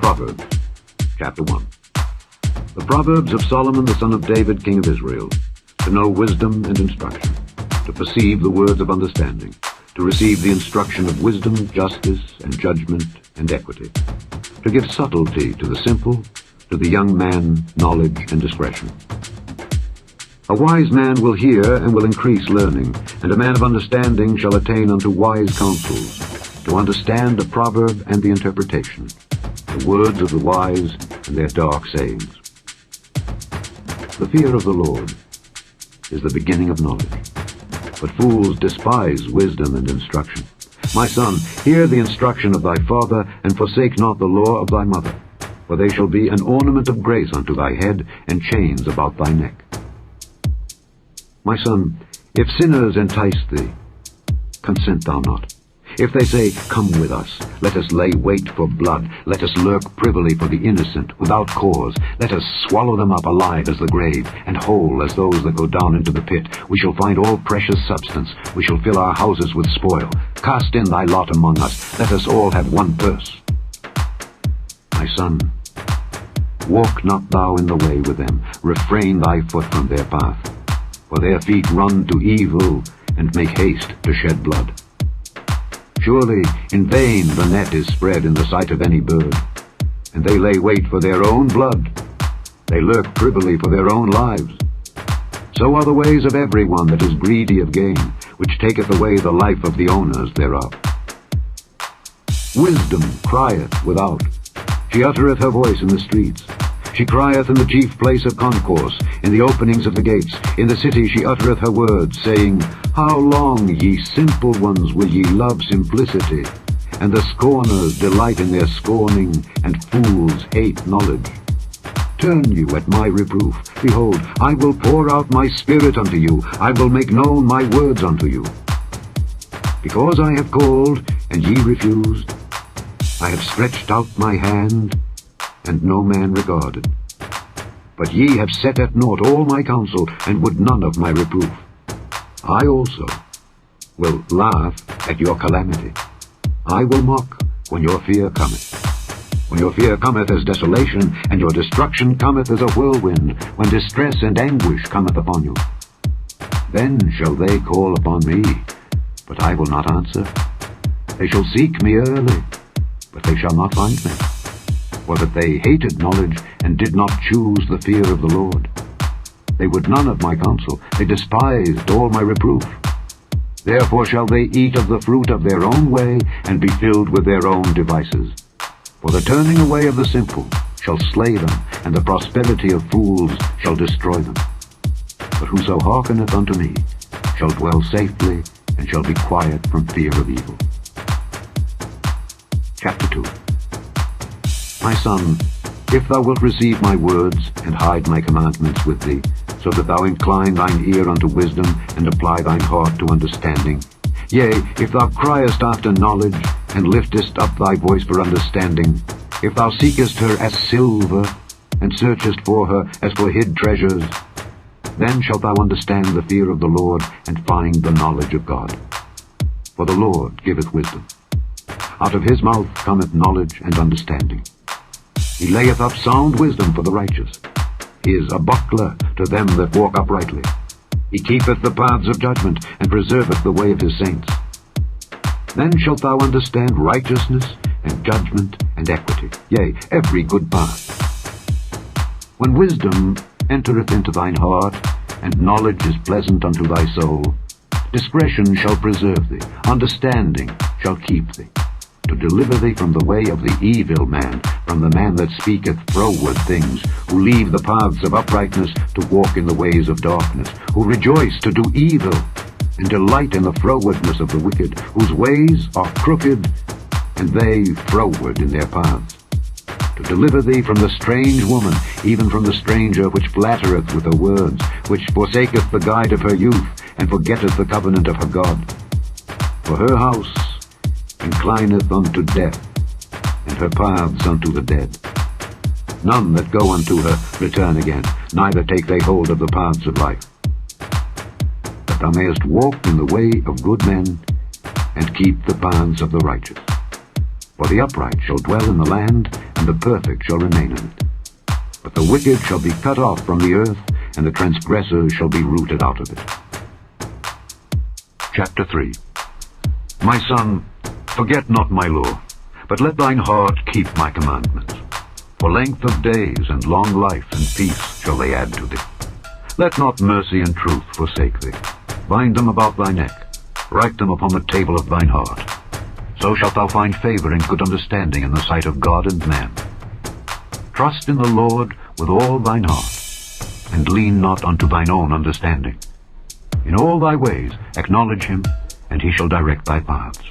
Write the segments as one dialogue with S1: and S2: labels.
S1: Proverbs, chapter 1. The Proverbs of Solomon the son of David, king of Israel, to know wisdom and instruction, to perceive the words of understanding, to receive the instruction of wisdom, justice, and judgment, and equity, to give subtlety to the simple, to the young man knowledge and discretion. A wise man will hear and will increase learning, and a man of understanding shall attain unto wise counsels, to understand the proverb and the interpretation, the words of the wise and their dark sayings. The fear of the Lord is the beginning of knowledge, but fools despise wisdom and instruction. My son, hear the instruction of thy father, and forsake not the law of thy mother, for they shall be an ornament of grace unto thy head, and chains about thy neck. My son, if sinners entice thee, consent thou not. If they say, Come with us, let us lay wait for blood, let us lurk privily for the innocent, without cause, let us swallow them up alive as the grave, and whole as those that go down into the pit. We shall find all precious substance, we shall fill our houses with spoil. Cast in thy lot among us, let us all have one purse. My son, walk not thou in the way with them, refrain thy foot from their path. For their feet run to evil, and make haste to shed blood. Surely in vain the net is spread in the sight of any bird, and they lay wait for their own blood. They lurk privily for their own lives. So are the ways of every one that is greedy of gain, which taketh away the life of the owners thereof. Wisdom crieth without, she uttereth her voice in the streets. She crieth in the chief place of concourse, in the openings of the gates. In the city she uttereth her words, saying, How long, ye simple ones, will ye love simplicity? And the scorners delight in their scorning, and fools hate knowledge. Turn you at my reproof. Behold, I will pour out my spirit unto you. I will make known my words unto you. Because I have called, and ye refused, I have stretched out my hand, and no man regarded. But ye have set at naught all my counsel, and would none of my reproof. I also will laugh at your calamity. I will mock when your fear cometh. When your fear cometh as desolation, and your destruction cometh as a whirlwind, when distress and anguish cometh upon you. Then shall they call upon me, but I will not answer. They shall seek me early, but they shall not find me. For that they hated knowledge, and did not choose the fear of the Lord. They would none of my counsel, they despised all my reproof. Therefore shall they eat of the fruit of their own way, and be filled with their own devices. For the turning away of the simple shall slay them, and the prosperity of fools shall destroy them. But whoso hearkeneth unto me shall dwell safely, and shall be quiet from fear of evil. Chapter 2. My son, if thou wilt receive my words, and hide my commandments with thee, so that thou incline thine ear unto wisdom, and apply thine heart to understanding, yea, if thou criest after knowledge, and liftest up thy voice for understanding, if thou seekest her as silver, and searchest for her as for hid treasures, then shalt thou understand the fear of the Lord, and find the knowledge of God. For the Lord giveth wisdom. Out of his mouth cometh knowledge and understanding. He layeth up sound wisdom for the righteous. He is a buckler to them that walk uprightly. He keepeth the paths of judgment, and preserveth the way of his saints. Then shalt thou understand righteousness, and judgment, and equity, yea, every good path. When wisdom entereth into thine heart, and knowledge is pleasant unto thy soul, discretion shall preserve thee, understanding shall keep thee, to deliver thee from the way of the evil man, from the man that speaketh froward things, who leave the paths of uprightness to walk in the ways of darkness, who rejoice to do evil, and delight in the frowardness of the wicked, whose ways are crooked, and they froward in their paths. To deliver thee from the strange woman, even from the stranger which flattereth with her words, which forsaketh the guide of her youth, and forgetteth the covenant of her God. For her house inclineth unto death, and her paths unto the dead. None that go unto her return again, neither take they hold of the paths of life. That thou mayest walk in the way of good men, and keep the paths of the righteous. For the upright shall dwell in the land, and the perfect shall remain in it. But the wicked shall be cut off from the earth, and the transgressor shall be rooted out of it. Chapter 3. My son, forget not my law, but let thine heart keep my commandments. For length of days and long life and peace shall they add to thee. Let not mercy and truth forsake thee. Bind them about thy neck. Write them upon the table of thine heart. So shalt thou find favor and good understanding in the sight of God and man. Trust in the Lord with all thine heart, and lean not unto thine own understanding. In all thy ways acknowledge him, and he shall direct thy paths.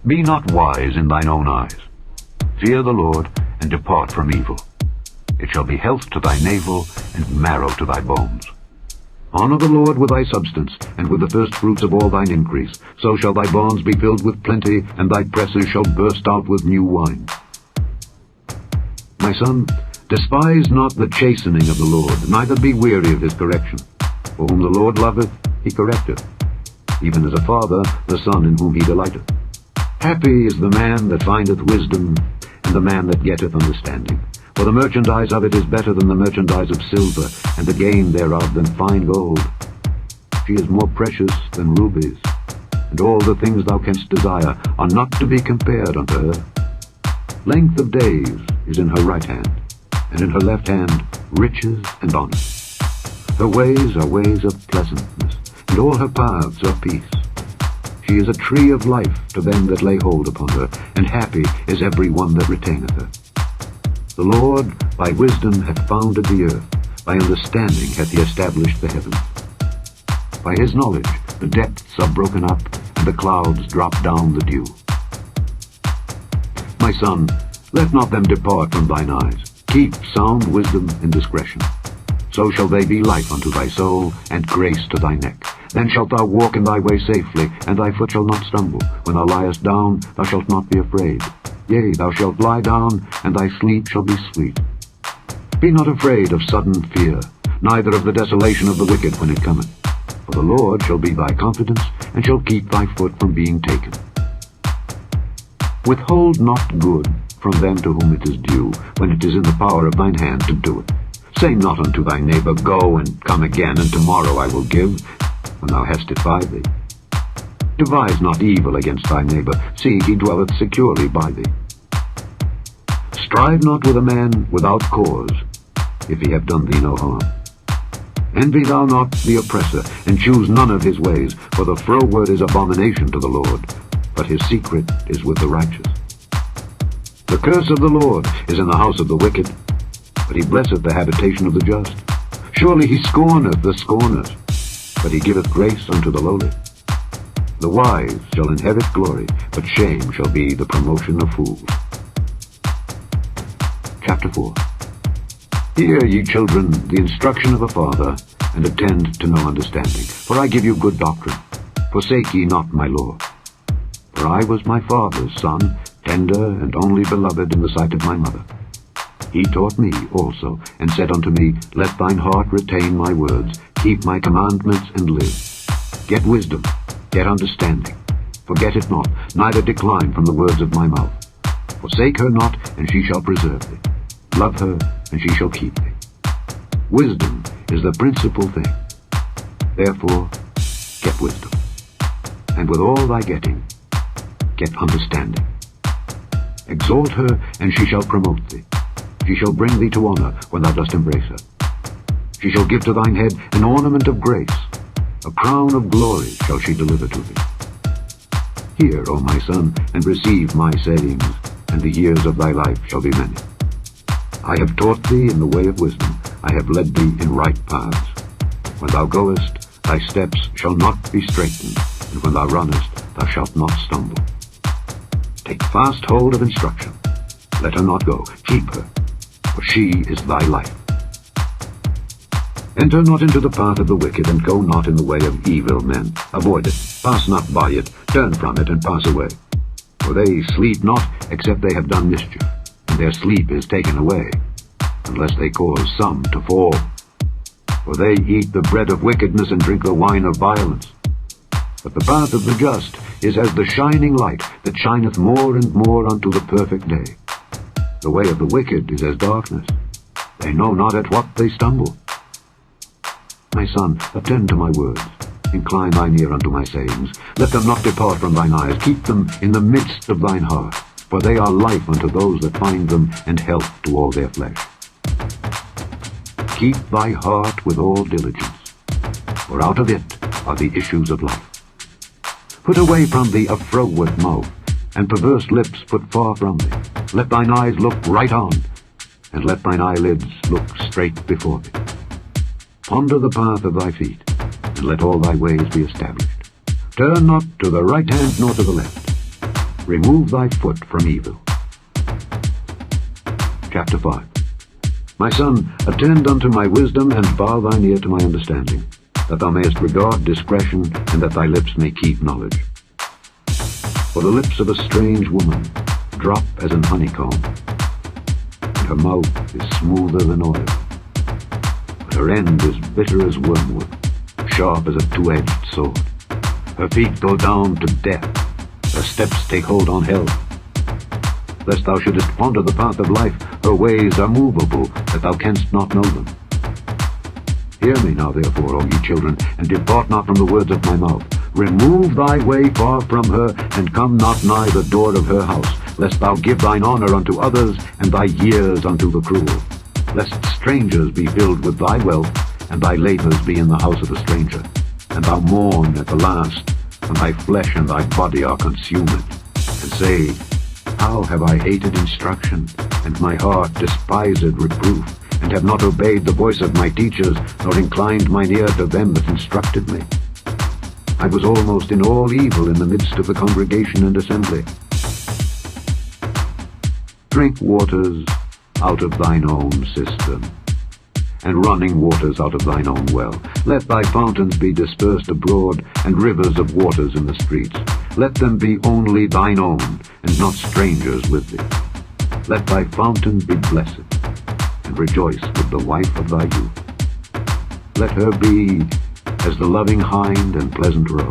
S1: Be not wise in thine own eyes. Fear the Lord, and depart from evil. It shall be health to thy navel, and marrow to thy bones. Honor the Lord with thy substance, and with the firstfruits of all thine increase. So shall thy barns be filled with plenty, and thy presses shall burst out with new wine. My son, despise not the chastening of the Lord, neither be weary of his correction. For whom the Lord loveth, he correcteth, even as a father the son in whom he delighteth. Happy is the man that findeth wisdom, and the man that getteth understanding. For the merchandise of it is better than the merchandise of silver, and the gain thereof than fine gold. She is more precious than rubies, and all the things thou canst desire are not to be compared unto her. Length of days is in her right hand, and in her left hand riches and honor. Her ways are ways of pleasantness, and all her paths are peace. She is a tree of life to them that lay hold upon her, and happy is every one that retaineth her. The Lord by wisdom hath founded the earth, by understanding hath he established the heavens. By his knowledge the depths are broken up, and the clouds drop down the dew. My son, let not them depart from thine eyes. Keep sound wisdom and discretion. So shall they be life unto thy soul, and grace to thy neck. Then shalt thou walk in thy way safely, and thy foot shall not stumble. When thou liest down, thou shalt not be afraid. Yea, thou shalt lie down, and thy sleep shall be sweet. Be not afraid of sudden fear, neither of the desolation of the wicked when it cometh. For the Lord shall be thy confidence, and shall keep thy foot from being taken. Withhold not good from them to whom it is due, when it is in the power of thine hand to do it. Say not unto thy neighbor, Go and come again, and tomorrow I will give, when thou hast it by thee. Devise not evil against thy neighbor, see, he dwelleth securely by thee. Strive not with a man without cause, if he have done thee no harm. Envy thou not the oppressor, and choose none of his ways, for the froward is abomination to the Lord, but his secret is with the righteous. The curse of the Lord is in the house of the wicked, but he blesseth the habitation of the just. Surely he scorneth the scorners, but he giveth grace unto the lowly. The wise shall inherit glory, but shame shall be the promotion of fools. Chapter 4. Hear, ye children, the instruction of a father, and attend to no understanding. For I give you good doctrine. Forsake ye not my law. For I was my father's son, tender and only beloved in the sight of my mother. He taught me also, and said unto me, Let thine heart retain my words, keep my commandments, and live. Get wisdom, get understanding. Forget it not, neither decline from the words of my mouth. Forsake her not, and she shall preserve thee. Love her, and she shall keep thee. Wisdom is the principal thing. Therefore, get wisdom. And with all thy getting, get understanding. Exalt her, and she shall promote thee. She shall bring thee to honor when thou dost embrace her. She shall give to thine head an ornament of grace. A crown of glory shall she deliver to thee. Hear, O my son, and receive my sayings, and the years of thy life shall be many. I have taught thee in the way of wisdom. I have led thee in right paths. When thou goest, thy steps shall not be straitened, and when thou runnest, thou shalt not stumble. Take fast hold of instruction. Let her not go. Keep her, for she is thy life. Enter not into the path of the wicked, and go not in the way of evil men. Avoid it. Pass not by it. Turn from it, and pass away. For they sleep not, except they have done mischief, and their sleep is taken away, unless they cause some to fall. For they eat the bread of wickedness, and drink the wine of violence. But the path of the just is as the shining light that shineth more and more unto the perfect day. The way of the wicked is as darkness. They know not at what they stumble. My son, attend to my words. Incline thine ear unto my sayings. Let them not depart from thine eyes. Keep them in the midst of thine heart. For they are life unto those that find them, and health to all their flesh. Keep thy heart with all diligence, for out of it are the issues of life. Put away from thee a froward mouth, and perverse lips put far from thee. Let thine eyes look right on, and let thine eyelids look straight before thee. Ponder the path of thy feet, and let all thy ways be established. Turn not to the right hand nor to the left. Remove thy foot from evil. Chapter 5. My son, attend unto my wisdom, and bow thine ear to my understanding, that thou mayest regard discretion, and that thy lips may keep knowledge. For the lips of a strange woman drop as an honeycomb, and her mouth is smoother than oil. But her end is bitter as wormwood, sharp as a two-edged sword. Her feet go down to death, her steps take hold on hell. Lest thou shouldest ponder the path of life, her ways are movable, that thou canst not know them. Hear me now, therefore, O ye children, and depart not from the words of my mouth. Remove thy way far from her, and come not nigh the door of her house, lest thou give thine honor unto others, and thy years unto the cruel. Lest strangers be filled with thy wealth, and thy labors be in the house of a stranger, and thou mourn at the last, and thy flesh and thy body are consumed, and say, How have I hated instruction, and my heart despised reproof, and have not obeyed the voice of my teachers, nor inclined mine ear to them that instructed me. I was almost in all evil in the midst of the congregation and assembly. Drink waters out of thine own cistern, and running waters out of thine own well. Let thy fountains be dispersed abroad, and rivers of waters in the streets. Let them be only thine own, and not strangers with thee. Let thy fountain be blessed, and rejoice with the wife of thy youth. Let her be as the loving hind and pleasant roe.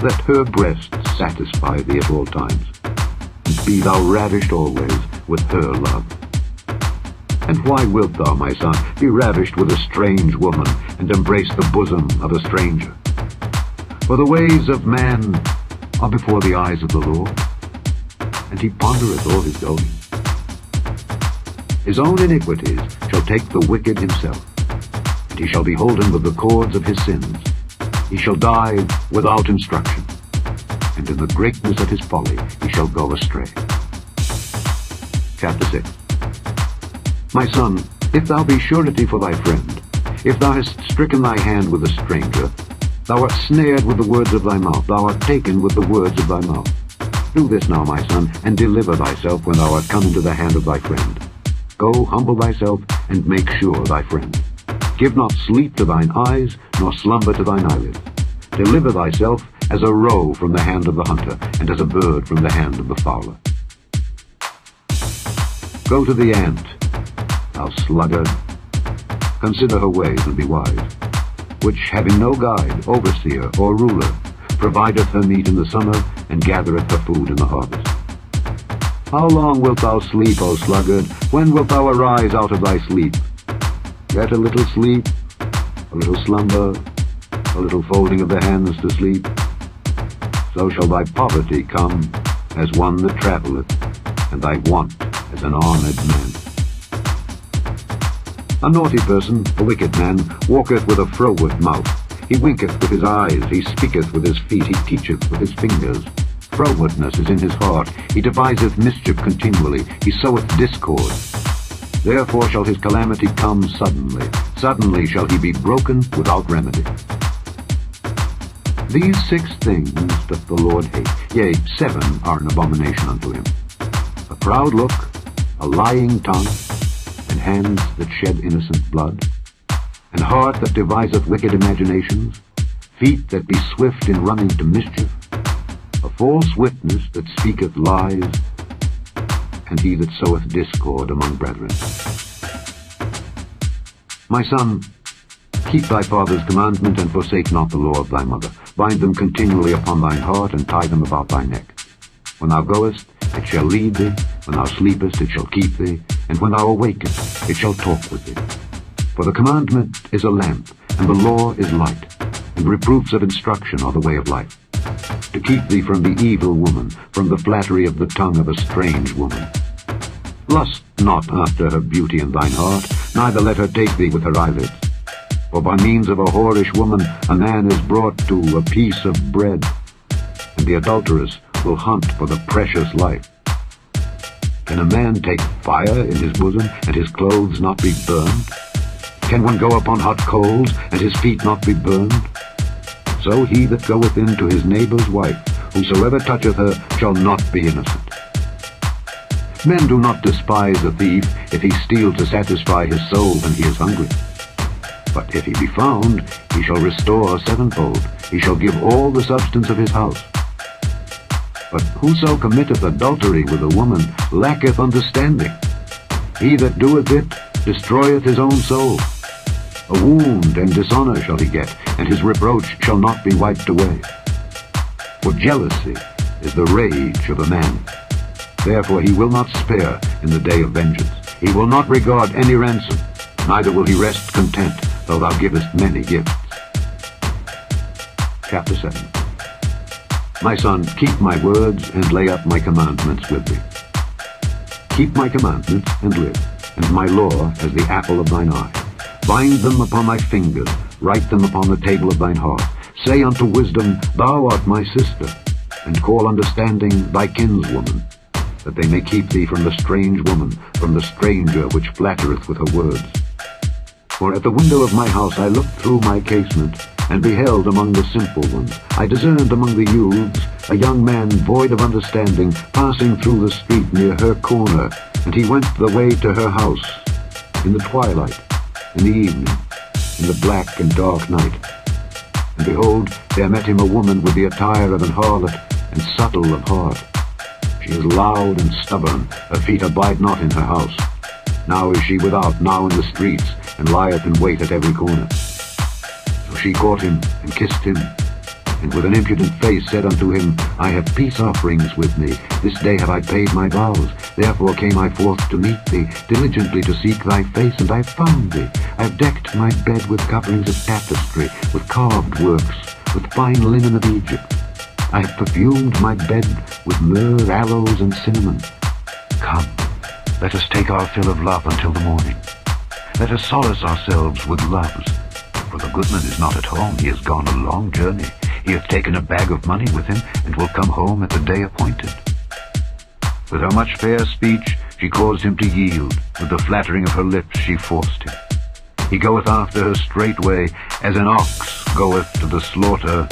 S1: Let her breast satisfy thee at all times, and be thou ravished always with her love. And why wilt thou, my son, be ravished with a strange woman, and embrace the bosom of a stranger? For the ways of man are before the eyes of the Lord, and he pondereth all his goings. His own iniquities shall take the wicked himself, and he shall be holden with the cords of his sins. He shall die without instruction, and in the greatness of his folly he shall go astray. Chapter 6. My son, if thou be surety for thy friend, if thou hast stricken thy hand with a stranger, thou art snared with the words of thy mouth, thou art taken with the words of thy mouth. Do this now, my son, and deliver thyself when thou art come into the hand of thy friend. Go, humble thyself, and make sure thy friend. Give not sleep to thine eyes, nor slumber to thine eyelids. Deliver thyself as a roe from the hand of the hunter, and as a bird from the hand of the fowler. Go to the ant, thou sluggard. Consider her ways, and be wise, which, having no guide, overseer, or ruler, provideth her meat in the summer, and gathereth her food in the harvest. How long wilt thou sleep, O sluggard? When wilt thou arise out of thy sleep? Get a little sleep, a little slumber, a little folding of the hands to sleep. So shall thy poverty come as one that travelleth, and thy want as an armed man. A naughty person, a wicked man, walketh with a froward mouth. He winketh with his eyes, he speaketh with his feet, he teacheth with his fingers. Frowardness is in his heart, he deviseth mischief continually, he soweth discord. Therefore shall his calamity come suddenly, suddenly shall he be broken without remedy. These 6 things doth the Lord hate, yea, 7 are an abomination unto him: a proud look, a lying tongue, and hands that shed innocent blood, and heart that deviseth wicked imaginations, feet that be swift in running to mischief, a false witness that speaketh lies, and he that soweth discord among brethren. My son, keep thy father's commandment, and forsake not the law of thy mother. bind them continually upon thine heart, and tie them about thy neck. When thou goest, it shall lead thee. When thou sleepest, it shall keep thee. And when thou awakest, it shall talk with thee. For the commandment is a lamp, and the law is light, and reproofs of instruction are the way of life, to keep thee from the evil woman, from the flattery of the tongue of a strange woman. Lust not after her beauty in thine heart, neither let her take thee with her eyelids. For by means of a whorish woman a man is brought to a piece of bread, and the adulteress will hunt for the precious life. Can a man take fire in his bosom, and his clothes not be burned? Can one go upon hot coals, and his feet not be burned? So he that goeth in to his neighbour's wife, whosoever toucheth her, shall not be innocent. Men do not despise a thief if he steal to satisfy his soul when he is hungry. But if he be found, he shall restore sevenfold. He shall give all the substance of his house. But whoso committeth adultery with a woman lacketh understanding. He that doeth it destroyeth his own soul. A wound and dishonor shall he get, and his reproach shall not be wiped away. For jealousy is the rage of a man. Therefore he will not spare in the day of vengeance. He will not regard any ransom, neither will he rest content, though thou givest many gifts. Chapter 7. My son, keep my words, and lay up my commandments with thee. Keep my commandments, and live, and my law as the apple of thine eye. Bind them upon thy fingers, write them upon the table of thine heart. Say unto wisdom, Thou art my sister, and call understanding thy kinswoman, that they may keep thee from the strange woman, from the stranger which flattereth with her words. For at the window of my house I looked through my casement, and beheld among the simple ones. I discerned among the youths a young man void of understanding, passing through the street near her corner, and he went the way to her house, in the twilight, in the evening, in the black and dark night. And behold, there met him a woman with the attire of an harlot, and subtle of heart. She is loud and stubborn, her feet abide not in her house. Now is she without, now in the streets, and lieth in wait at every corner. So she caught him, and kissed him, and with an impudent face said unto him, I have peace offerings with me. This day have I paid my vows. Therefore came I forth to meet thee, diligently to seek thy face, and I have found thee. I have decked my bed with coverings of tapestry, with carved works, with fine linen of Egypt. I have perfumed my bed with myrrh, aloes, and cinnamon. Come, let us take our fill of love until the morning. Let us solace ourselves with loves. For the goodman is not at home, he is gone a long journey. He hath taken a bag of money with him, and will come home at the day appointed. With her much fair speech she caused him to yield, with the flattering of her lips she forced him. He goeth after her straightway, as an ox goeth to the slaughter,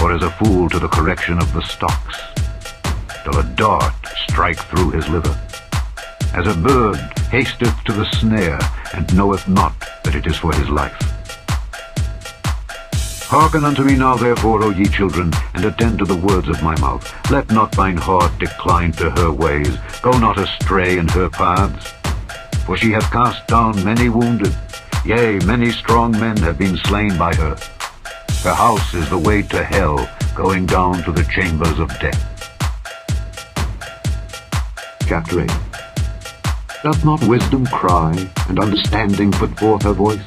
S1: or as a fool to the correction of the stocks, till a dart strike through his liver. As a bird hasteth to the snare, and knoweth not that it is for his life. Hearken unto me now therefore, O ye children, and attend to the words of my mouth. Let not thine heart decline to her ways, go not astray in her paths. For she hath cast down many wounded, yea, many strong men have been slain by her. Her house is the way to hell, going down to the chambers of death. Chapter 8. Doth not wisdom cry, and understanding put forth her voice?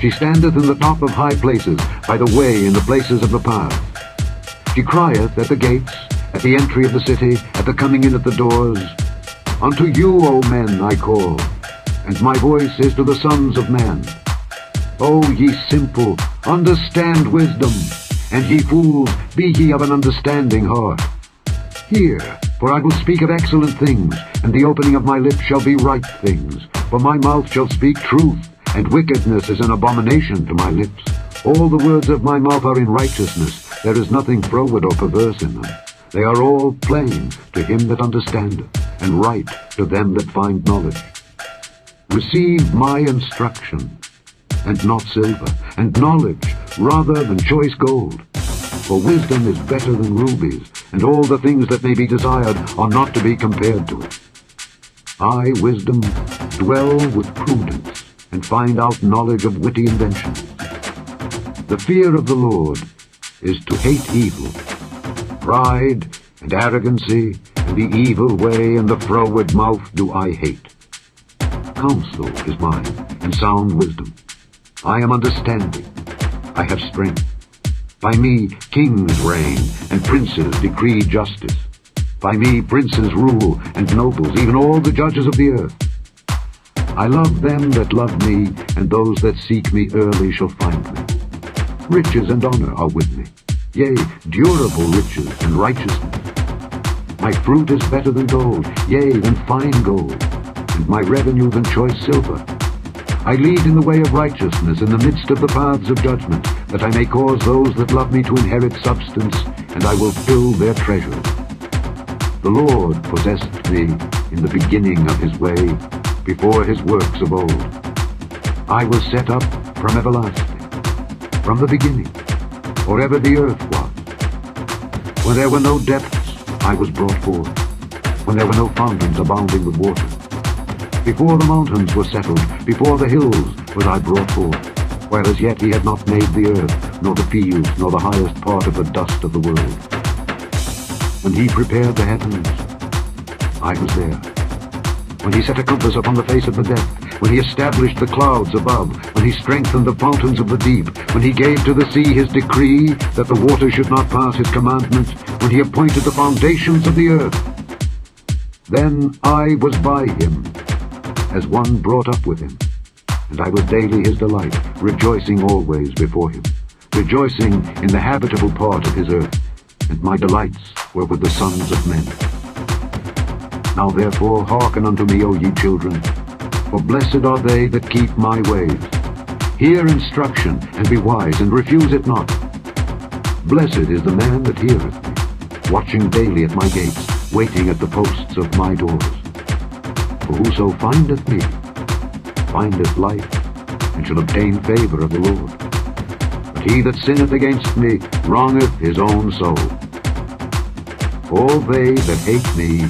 S1: She standeth in the top of high places, by the way in the places of the path. She crieth at the gates, at the entry of the city, at the coming in at the doors. Unto you, O men, I call, and my voice is to the sons of man. O ye simple, understand wisdom, and ye fools, be ye of an understanding heart. Hear, for I will speak of excellent things, and the opening of my lips shall be right things. For my mouth shall speak truth, and wickedness is an abomination to my lips. All the words of my mouth are in righteousness. There is nothing froward or perverse in them. They are all plain to him that understandeth, and right to them that find knowledge. Receive my instruction, and not silver, and knowledge rather than choice gold. For wisdom is better than rubies, and all the things that may be desired are not to be compared to it. I, wisdom, dwell with prudence, and find out knowledge of witty inventions. The fear of the Lord is to hate evil. Pride and arrogancy and the evil way and the froward mouth do I hate. Counsel is mine, and sound wisdom. I am understanding. I have strength. By me kings reign, and princes decree justice. By me princes rule, and nobles, even all the judges of the earth. I love them that love me, and those that seek me early shall find me. Riches and honor are with me, yea, durable riches and righteousness. My fruit is better than gold, yea, than fine gold, and my revenue than choice silver. I lead in the way of righteousness in the midst of the paths of judgment, that I may cause those that love me to inherit substance, and I will fill their treasures. The Lord possessed me in the beginning of his way, before his works of old. I was set up from everlasting, from the beginning, or ever the earth was. When there were no depths, I was brought forth, when there were no fountains abounding with water. Before the mountains were settled, before the hills was I brought forth, while as yet he had not made the earth, nor the fields, nor the highest part of the dust of the world. When he prepared the heavens, I was there. When he set a compass upon the face of the depth, when he established the clouds above, when he strengthened the fountains of the deep, when he gave to the sea his decree that the water should not pass his commandment, when he appointed the foundations of the earth. Then I was by him, as one brought up with him, and I was daily his delight, rejoicing always before him, rejoicing in the habitable part of his earth, and my delights were with the sons of men. Now therefore hearken unto me, O ye children, for blessed are they that keep my ways. Hear instruction, and be wise, and refuse it not. Blessed is the man that heareth me, watching daily at my gates, waiting at the posts of my doors. For whoso findeth me, findeth life, and shall obtain favor of the Lord. But he that sinneth against me wrongeth his own soul. All they that hate me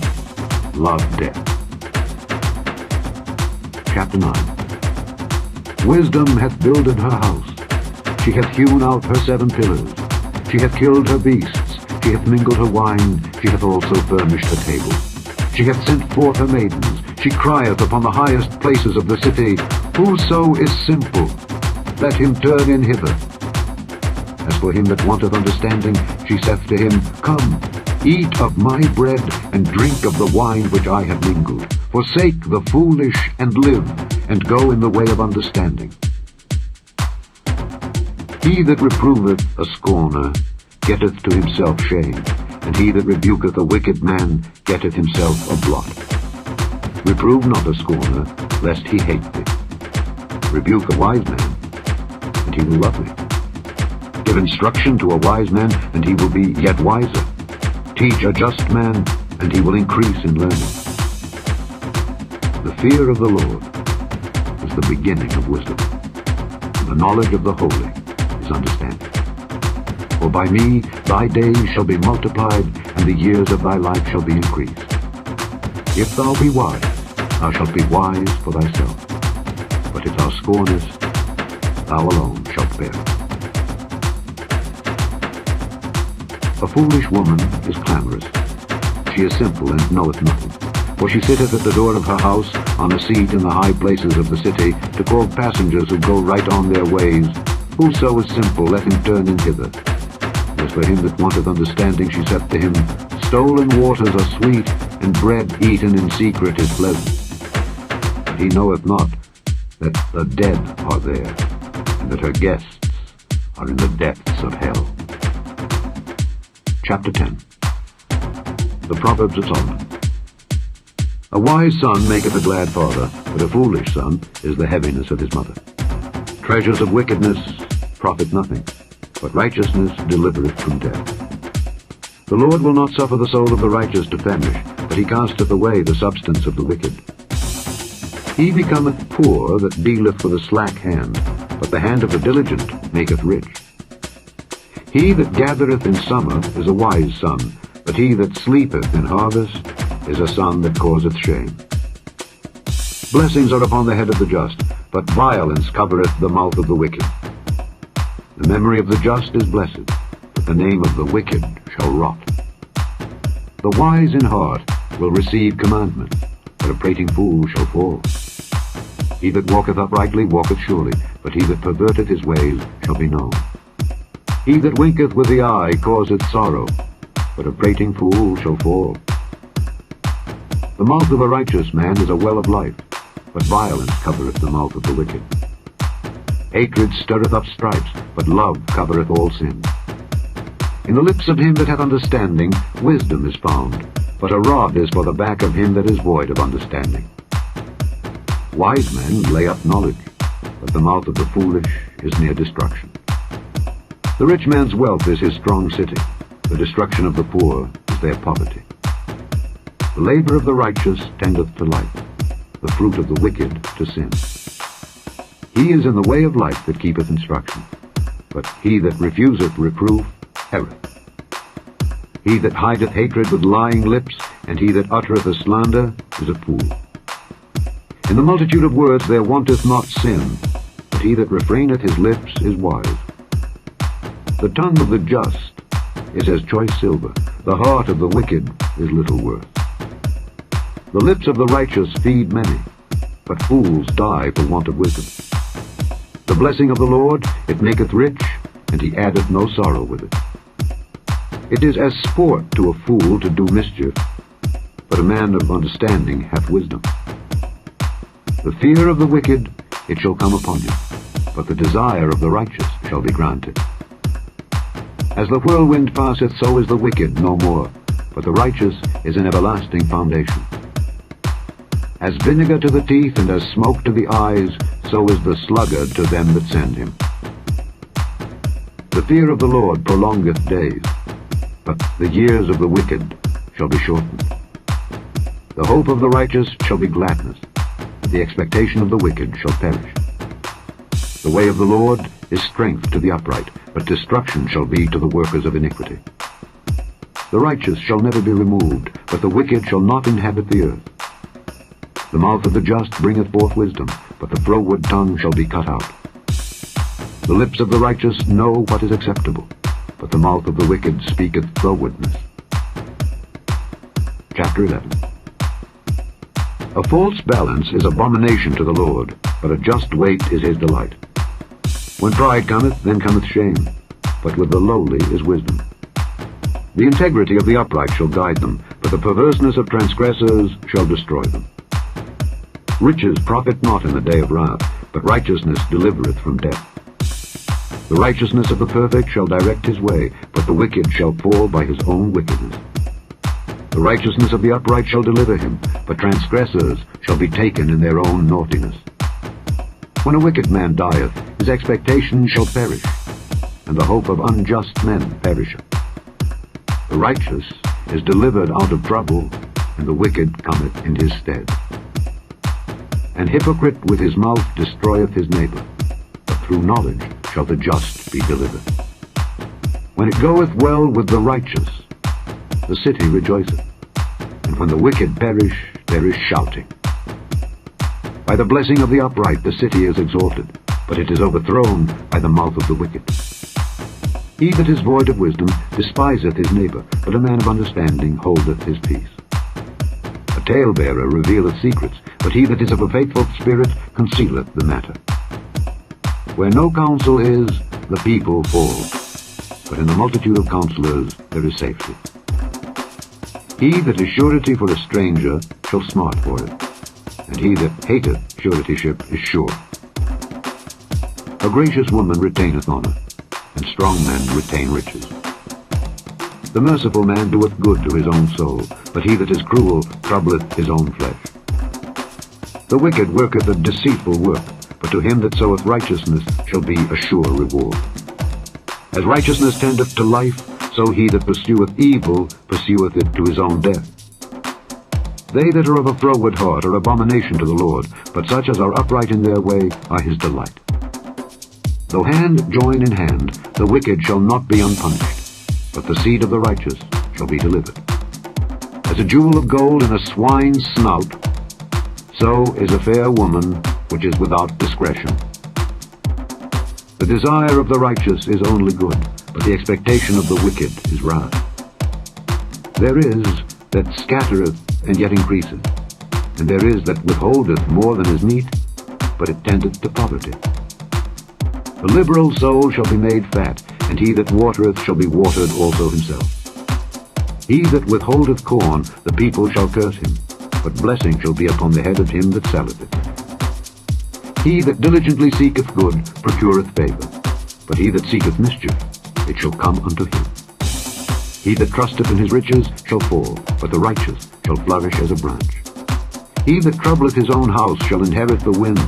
S1: love death. Chapter 9. Wisdom hath builded her house. She hath hewn out her 7 pillars. She hath killed her beasts. She hath mingled her wine. She hath also furnished her table. She hath sent forth her maidens. She crieth upon the highest places of the city, Whoso is simple, let him turn in hither. As for him that wanteth understanding, she saith to him, Come, eat of my bread, and drink of the wine which I have mingled. Forsake the foolish, and live, and go in the way of understanding. He that reproveth a scorner getteth to himself shame, and he that rebuketh a wicked man getteth himself a blot. Reprove not a scorner, lest he hate thee. Rebuke a wise man, and he will love thee. Give instruction to a wise man, and he will be yet wiser. Teach a just man, and he will increase in learning. The fear of the Lord is the beginning of wisdom, and the knowledge of the holy is understanding. For by me thy days shall be multiplied, and the years of thy life shall be increased. If thou be wise, thou shalt be wise for thyself. But if thou scornest, thou alone shalt bear it. A foolish woman is clamorous. She is simple and knoweth nothing. For she sitteth at the door of her house, on a seat in the high places of the city, to call passengers who go right on their ways. Whoso is simple, let him turn in hither. As for him that wanteth understanding, she saith to him, Stolen waters are sweet, and bread eaten in secret is pleasant. But he knoweth not that the dead are there, and that her guests are in the depths of hell. Chapter 10. The Proverbs of Solomon. A wise son maketh a glad father, but a foolish son is the heaviness of his mother. Treasures of wickedness profit nothing, but righteousness delivereth from death. The Lord will not suffer the soul of the righteous to famish, but he casteth away the substance of the wicked. He becometh poor that dealeth with a slack hand, but the hand of the diligent maketh rich. He that gathereth in summer is a wise son, but he that sleepeth in harvest is a son that causeth shame. Blessings are upon the head of the just, but violence covereth the mouth of the wicked. The memory of the just is blessed, but but the name of the wicked shall rot. The wise in heart will receive commandment, but a prating fool shall fall. He that walketh uprightly walketh surely, but he that perverteth his ways shall be known. He that winketh with the eye causeth sorrow, but a prating fool shall fall. The mouth of a righteous man is a well of life, but violence covereth the mouth of the wicked. Hatred stirreth up stripes, but love covereth all sin. In the lips of him that hath understanding wisdom is found, but a rod is for the back of him that is void of understanding. Wise men lay up knowledge, but the mouth of the foolish is near destruction. The rich man's wealth is his strong city, the destruction of the poor is their poverty. The labor of the righteous tendeth to life, the fruit of the wicked to sin. He is in the way of life that keepeth instruction, but he that refuseth reproof erreth. He that hideth hatred with lying lips, and he that uttereth a slander, is a fool. In the multitude of words there wanteth not sin, but he that refraineth his lips is wise. The tongue of the just is as choice silver, the heart of the wicked is little worth. The lips of the righteous feed many, but fools die for want of wisdom. The blessing of the Lord, it maketh rich, and he addeth no sorrow with it. It is as sport to a fool to do mischief, but a man of understanding hath wisdom. The fear of the wicked, it shall come upon him, but the desire of the righteous shall be granted. As the whirlwind passeth, so is the wicked no more, but the righteous is an everlasting foundation. As vinegar to the teeth and as smoke to the eyes, so is the sluggard to them that send him. The fear of the Lord prolongeth days, but the years of the wicked shall be shortened. The hope of the righteous shall be gladness, but the expectation of the wicked shall perish. The way of the Lord is strength to the upright, but destruction shall be to the workers of iniquity. The righteous shall never be removed, but the wicked shall not inhabit the earth. The mouth of the just bringeth forth wisdom, but the froward tongue shall be cut out. The lips of the righteous know what is acceptable, but the mouth of the wicked speaketh frowardness. Chapter 11. A false balance is abomination to the Lord, but a just weight is his delight. When pride cometh, then cometh shame, but with the lowly is wisdom. The integrity of the upright shall guide them, but the perverseness of transgressors shall destroy them. Riches profit not in the day of wrath, but righteousness delivereth from death. The righteousness of the perfect shall direct his way, but the wicked shall fall by his own wickedness. The righteousness of the upright shall deliver him, but transgressors shall be taken in their own naughtiness. When a wicked man dieth, his expectation shall perish, and the hope of unjust men perisheth. The righteous is delivered out of trouble, and the wicked cometh in his stead. An hypocrite with his mouth destroyeth his neighbor, but through knowledge shall the just be delivered. When it goeth well with the righteous, the city rejoiceth, and when the wicked perish, there is shouting. By the blessing of the upright the city is exalted, but it is overthrown by the mouth of the wicked. He that is void of wisdom despiseth his neighbor, but a man of understanding holdeth his peace. A talebearer revealeth secrets, but he that is of a faithful spirit concealeth the matter. Where no counsel is, the people fall, but in the multitude of counselors there is safety. He that is surety for a stranger shall smart for it, and he that hateth suretyship is sure. A gracious woman retaineth honor, and strong men retain riches. The merciful man doeth good to his own soul, but he that is cruel troubleth his own flesh. The wicked worketh a deceitful work, but to him that soweth righteousness shall be a sure reward. As righteousness tendeth to life, so he that pursueth evil pursueth it to his own death. They that are of a froward heart are abomination to the Lord, but such as are upright in their way are his delight. Though hand join in hand, the wicked shall not be unpunished, but the seed of the righteous shall be delivered. As a jewel of gold in a swine's snout, so is a fair woman which is without discretion. The desire of the righteous is only good, but the expectation of the wicked is wrath. There is that scattereth and yet increaseth, and there is that withholdeth more than is meet, but it tendeth to poverty. The liberal soul shall be made fat, and he that watereth shall be watered also himself. He that withholdeth corn, the people shall curse him, but blessing shall be upon the head of him that selleth it. He that diligently seeketh good procureth favor, but he that seeketh mischief, it shall come unto him. He that trusteth in his riches shall fall, but the righteous shall flourish as a branch. He that troubleth his own house shall inherit the wind,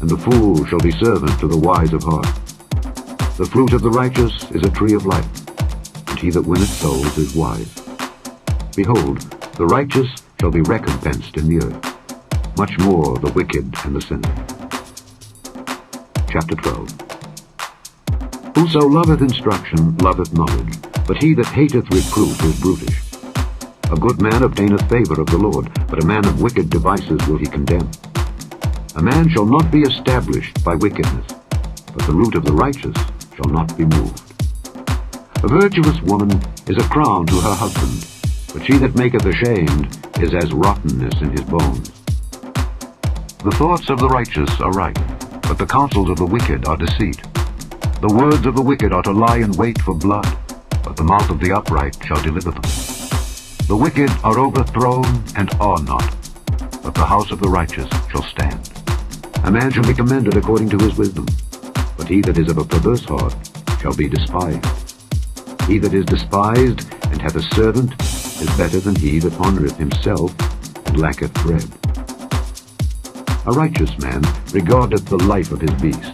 S1: and the fool shall be servant to the wise of heart. The fruit of the righteous is a tree of life, and he that winneth souls is wise. Behold, the righteous shall be recompensed in the earth, much more the wicked and the sinner. Chapter 12. Whoso loveth instruction loveth knowledge, but he that hateth reproof is brutish. A good man obtaineth favor of the Lord, but a man of wicked devices will he condemn. A man shall not be established by wickedness, but the root of the righteous shall not be moved. A virtuous woman is a crown to her husband, but she that maketh ashamed is as rottenness in his bones. The thoughts of the righteous are right, but the counsels of the wicked are deceit. The words of the wicked are to lie in wait for blood, but the mouth of the upright shall deliver them. The wicked are overthrown and are not, but the house of the righteous shall stand. A man shall be commended according to his wisdom, but he that is of a perverse heart shall be despised. He that is despised and hath a servant is better than he that honoureth himself and lacketh bread. A righteous man regardeth the life of his beast,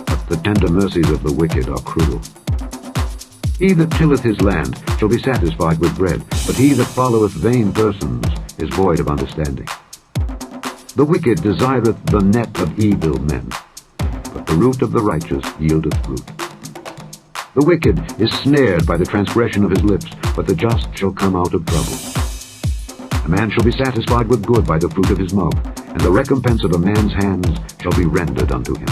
S1: but the tender mercies of the wicked are cruel. He that tilleth his land shall be satisfied with bread, but he that followeth vain persons is void of understanding. The wicked desireth the net of evil men, but the root of the righteous yieldeth fruit. The wicked is snared by the transgression of his lips, but the just shall come out of trouble. A man shall be satisfied with good by the fruit of his mouth, and the recompense of a man's hands shall be rendered unto him.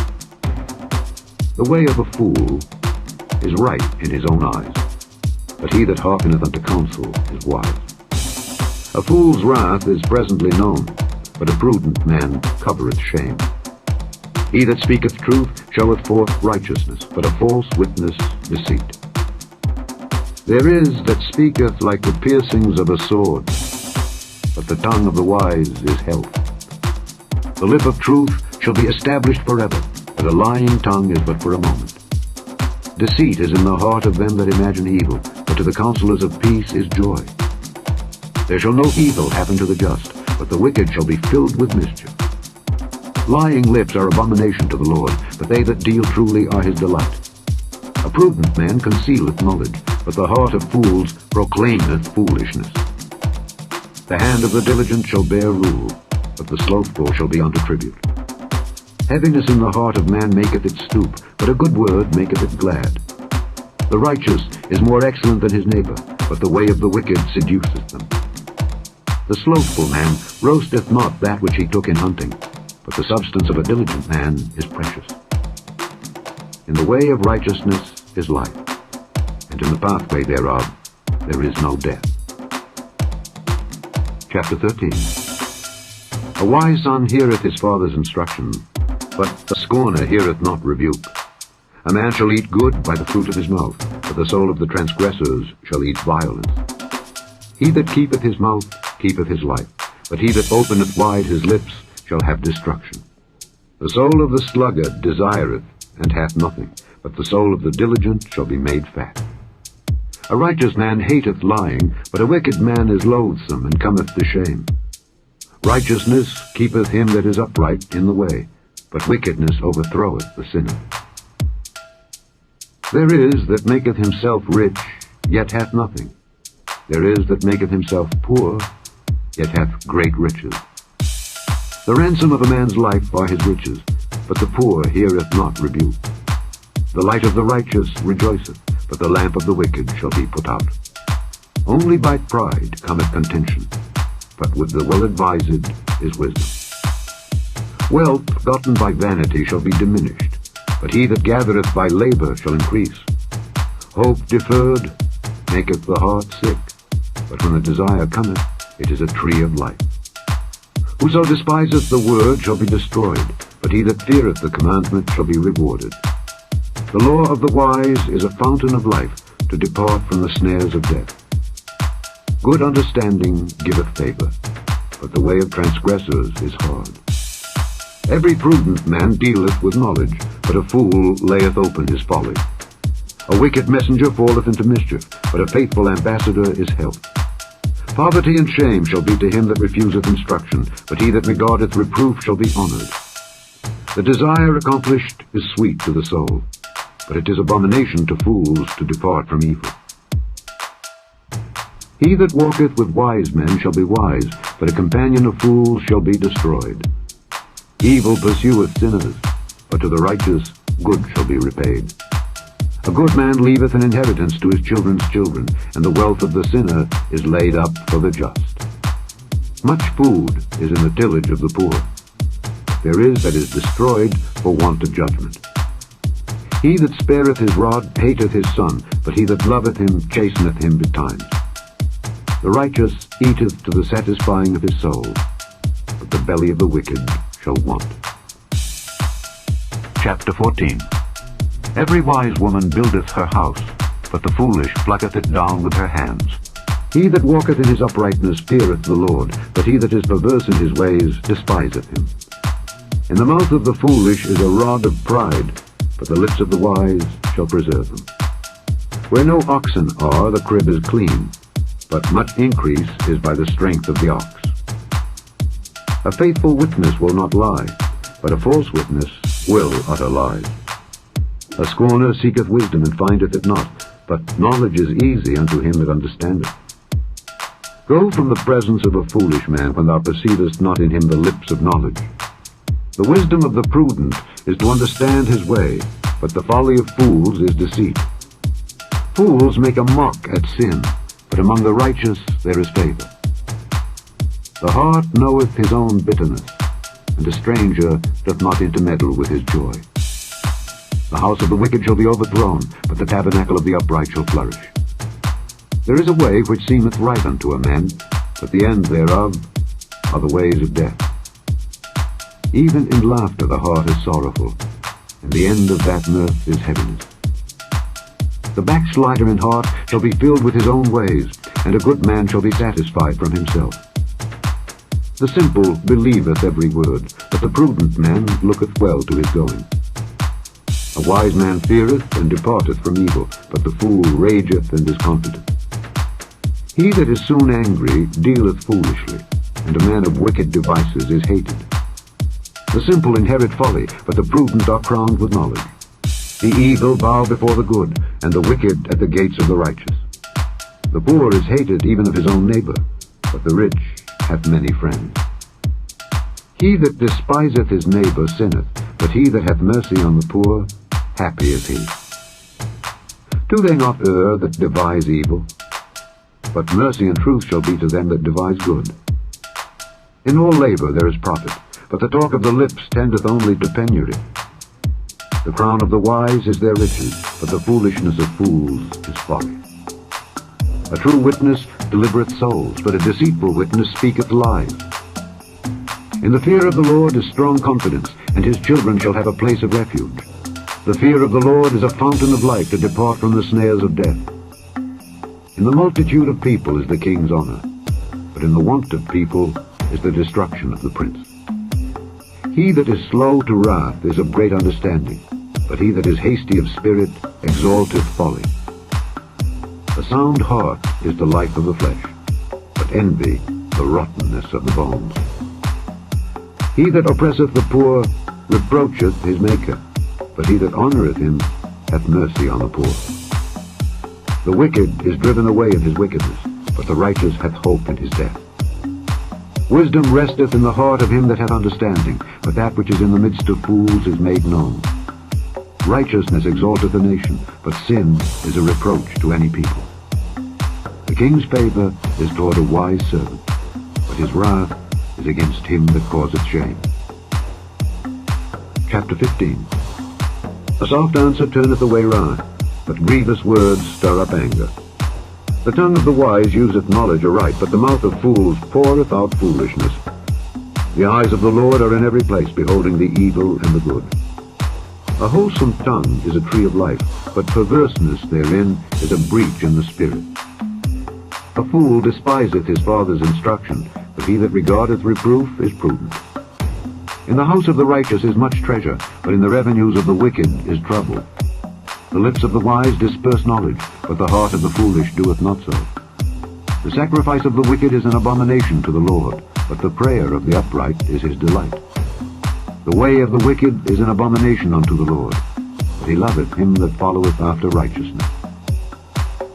S1: The way of a fool is right in his own eyes, but he that hearkeneth unto counsel is wise. A fool's wrath is presently known, but a prudent man covereth shame. He that speaketh truth showeth forth righteousness, but a false witness deceit. There is that speaketh like the piercings of a sword, but the tongue of the wise is health. The lip of truth shall be established forever, but a lying tongue is but for a moment. Deceit is in the heart of them that imagine evil, but to the counselors of peace is joy. There shall no evil happen to the just, but the wicked shall be filled with mischief. Lying lips are abomination to the Lord, but they that deal truly are his delight. A prudent man concealeth knowledge, but the heart of fools proclaimeth foolishness. The hand of the diligent shall bear rule, but the slothful shall be under tribute. Heaviness in the heart of man maketh it stoop, but a good word maketh it glad. The righteous is more excellent than his neighbor, but the way of the wicked seduceth them. The slothful man roasteth not that which he took in hunting, but the substance of a diligent man is precious. In the way of righteousness is life, and in the pathway thereof there is no death. Chapter 13. A wise son heareth his father's instruction, but a scorner heareth not rebuke. A man shall eat good by the fruit of his mouth, but the soul of the transgressors shall eat violence. He that keepeth his mouth keepeth his life, but he that openeth wide his lips shall have destruction. The soul of the sluggard desireth, and hath nothing, but the soul of the diligent shall be made fat. A righteous man hateth lying, but a wicked man is loathsome, and cometh to shame. Righteousness keepeth him that is upright in the way, but wickedness overthroweth the sinner. There is that maketh himself rich, yet hath nothing. There is that maketh himself poor, yet hath great riches. The ransom of a man's life are his riches, but the poor heareth not rebuke. The light of the righteous rejoiceth, but the lamp of the wicked shall be put out. Only by pride cometh contention, but with the well-advised is wisdom. Wealth gotten by vanity shall be diminished, but he that gathereth by labor shall increase. Hope deferred maketh the heart sick, but when the desire cometh, it is a tree of life. Whoso despiseth the word shall be destroyed, but he that feareth the commandment shall be rewarded. The law of the wise is a fountain of life, to depart from the snares of death. Good understanding giveth favor, but the way of transgressors is hard. Every prudent man dealeth with knowledge, but a fool layeth open his folly. A wicked messenger falleth into mischief, but a faithful ambassador is health. Poverty and shame shall be to him that refuseth instruction, but he that regardeth reproof shall be honored. The desire accomplished is sweet to the soul, but it is abomination to fools to depart from evil. He that walketh with wise men shall be wise, but a companion of fools shall be destroyed. Evil pursueth sinners, but to the righteous good shall be repaid. A good man leaveth an inheritance to his children's children, and the wealth of the sinner is laid up for the just. Much food is in the tillage of the poor. There is that is destroyed for want of judgment. He that spareth his rod hateth his son, but he that loveth him chasteneth him betimes. The righteous eateth to the satisfying of his soul, but the belly of the wicked shall want. Chapter 14. Every wise woman buildeth her house, but the foolish plucketh it down with her hands. He that walketh in his uprightness feareth the Lord, but he that is perverse in his ways despiseth him. In the mouth of the foolish is a rod of pride, but the lips of the wise shall preserve them. Where no oxen are, the crib is clean, but much increase is by the strength of the ox. A faithful witness will not lie, but a false witness will utter lies. A scorner seeketh wisdom and findeth it not, but knowledge is easy unto him that understandeth. Go from the presence of a foolish man when thou perceivest not in him the lips of knowledge. The wisdom of the prudent is to understand his way, but the folly of fools is deceit. Fools make a mock at sin, but among the righteous there is favor. The heart knoweth his own bitterness, and a stranger doth not intermeddle with his joy. The house of the wicked shall be overthrown, but the tabernacle of the upright shall flourish. There is a way which seemeth right unto a man, but the end thereof are the ways of death. Even in laughter the heart is sorrowful, and the end of that mirth is heaviness. The backslider in heart shall be filled with his own ways, and a good man shall be satisfied from himself. The simple believeth every word, but the prudent man looketh well to his going. A wise man feareth and departeth from evil, but the fool rageth and is confident. He that is soon angry dealeth foolishly, and a man of wicked devices is hated. The simple inherit folly, but the prudent are crowned with knowledge. The evil bow before the good, and the wicked at the gates of the righteous. The poor is hated even of his own neighbor, but the rich hath many friends. He that despiseth his neighbor sinneth, but he that hath mercy on the poor, happy is he. Do they not err that devise evil? But mercy and truth shall be to them that devise good. In all labor there is profit, but the talk of the lips tendeth only to penury. The crown of the wise is their riches, but the foolishness of fools is folly. A true witness delivereth souls, but a deceitful witness speaketh lies. In the fear of the Lord is strong confidence, and his children shall have a place of refuge. The fear of the Lord is a fountain of life to depart from the snares of death. In the multitude of people is the king's honor, but in the want of people is the destruction of the prince. He that is slow to wrath is of great understanding, but he that is hasty of spirit exalteth folly. A sound heart is the life of the flesh, but envy the rottenness of the bones. He that oppresseth the poor reproacheth his Maker, but he that honoureth him hath mercy on the poor. The wicked is driven away in his wickedness, but the righteous hath hope in his death. Wisdom resteth in the heart of him that hath understanding, but that which is in the midst of fools is made known. Righteousness exalteth a nation, but sin is a reproach to any people. The king's favour is toward a wise servant, but his wrath is against him that causeth shame. Chapter 15. A soft answer turneth away wrath, but grievous words stir up anger. The tongue of the wise useth knowledge aright, but the mouth of fools poureth out foolishness. The eyes of the Lord are in every place, beholding the evil and the good. A wholesome tongue is a tree of life, but perverseness therein is a breach in the spirit. A fool despiseth his father's instruction, but he that regardeth reproof is prudent. In the house of the righteous is much treasure, but in the revenues of the wicked is trouble. The lips of the wise disperse knowledge, but the heart of the foolish doeth not so. The sacrifice of the wicked is an abomination to the Lord, but the prayer of the upright is his delight. The way of the wicked is an abomination unto the Lord, but he loveth him that followeth after righteousness.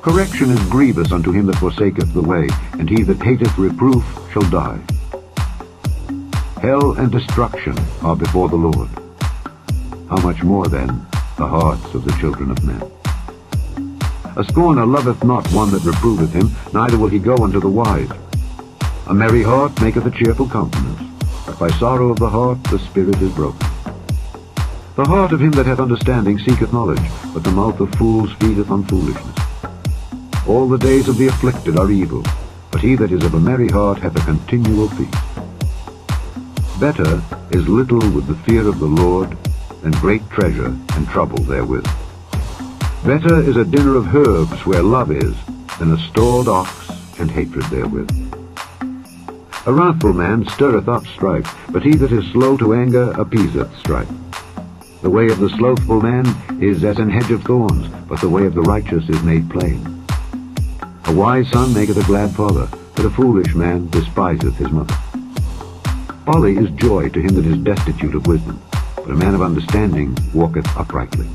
S1: Correction is grievous unto him that forsaketh the way, and he that hateth reproof shall die. Hell and destruction are before the Lord. How much more, then, the hearts of the children of men? A scorner loveth not one that reproveth him, neither will he go unto the wise. A merry heart maketh a cheerful countenance, but by sorrow of the heart the spirit is broken. The heart of him that hath understanding seeketh knowledge, but the mouth of fools feedeth on foolishness. All the days of the afflicted are evil, but he that is of a merry heart hath a continual peace. Better is little with the fear of the Lord than great treasure and trouble therewith. Better is a dinner of herbs where love is, than a stalled ox and hatred therewith. A wrathful man stirreth up strife, but he that is slow to anger appeaseth strife. The way of the slothful man is as an hedge of thorns, but the way of the righteous is made plain. A wise son maketh a glad father, but a foolish man despiseth his mother. Folly is joy to him that is destitute of wisdom, but a man of understanding walketh uprightly.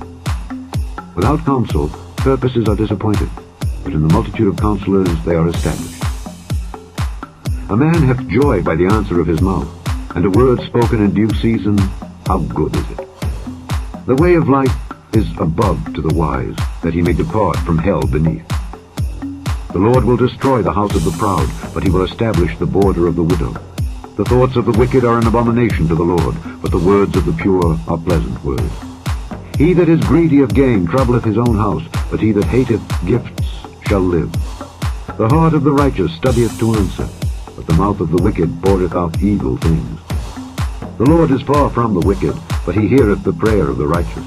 S1: Without counsel, purposes are disappointed, but in the multitude of counselors they are established. A man hath joy by the answer of his mouth, and a word spoken in due season, how good is it! The way of life is above to the wise, that he may depart from hell beneath. The Lord will destroy the house of the proud, but he will establish the border of the widow. The thoughts of the wicked are an abomination to the Lord, but the words of the pure are pleasant words. He that is greedy of gain troubleth his own house, but he that hateth gifts shall live. The heart of the righteous studieth to answer, but the mouth of the wicked poureth out evil things. The Lord is far from the wicked, but he heareth the prayer of the righteous.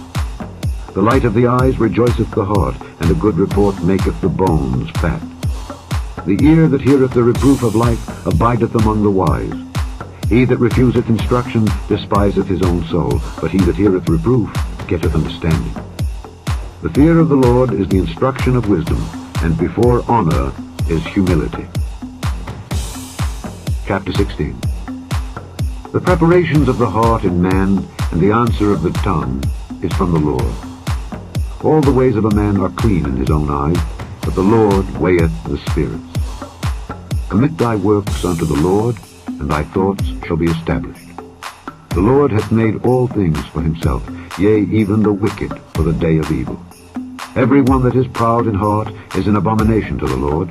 S1: The light of the eyes rejoiceth the heart, and a good report maketh the bones fat. The ear that heareth the reproof of life abideth among the wise. He that refuseth instruction despiseth his own soul, but he that heareth reproof getteth understanding. The fear of the Lord is the instruction of wisdom, and before honor is humility. Chapter 16. The preparations of the heart in man, and the answer of the tongue, is from the Lord. All the ways of a man are clean in his own eyes, but the Lord weigheth the spirits. Commit thy works unto the Lord, and thy thoughts shall be established. The Lord hath made all things for himself, yea, even the wicked for the day of evil. Every one that is proud in heart is an abomination to the Lord.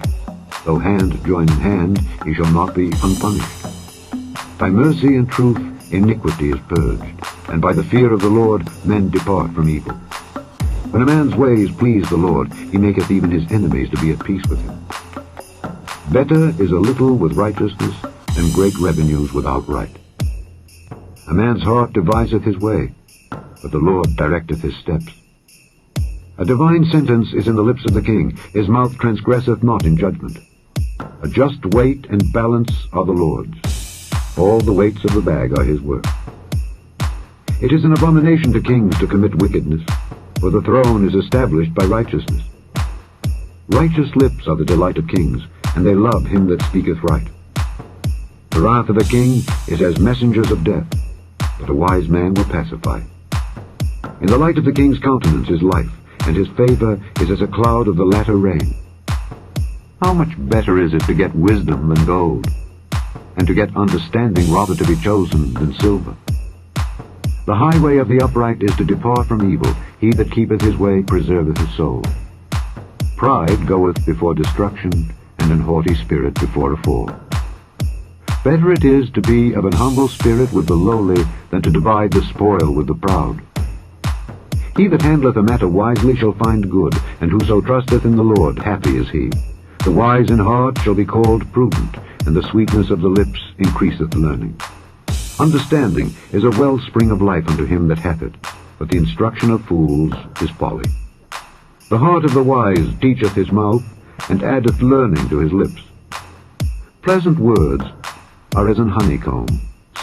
S1: Though hand join in hand, he shall not be unpunished. By mercy and truth iniquity is purged, and by the fear of the Lord men depart from evil. When a man's ways please the Lord, he maketh even his enemies to be at peace with him. Better is a little with righteousness than great revenues without right. A man's heart deviseth his way, but the Lord directeth his steps. A divine sentence is in the lips of the king, his mouth transgresseth not in judgment. A just weight and balance are the Lord's. All the weights of the bag are his work. It is an abomination to kings to commit wickedness, for the throne is established by righteousness. Righteous lips are the delight of kings, and they love him that speaketh right. The wrath of a king is as messengers of death, but a wise man will pacify. In the light of the king's countenance is life, and his favor is as a cloud of the latter rain. How much better is it to get wisdom than gold, and to get understanding rather to be chosen than silver? The highway of the upright is to depart from evil. He that keepeth his way preserveth his soul. Pride goeth before destruction, and an haughty spirit before a fall. Better it is to be of an humble spirit with the lowly than to divide the spoil with the proud. He that handleth a matter wisely shall find good, and whoso trusteth in the Lord, happy is he. The wise in heart shall be called prudent, and the sweetness of the lips increaseth learning. Understanding is a wellspring of life unto him that hath it, but the instruction of fools is folly. The heart of the wise teacheth his mouth, and addeth learning to his lips. Pleasant words are as an honeycomb,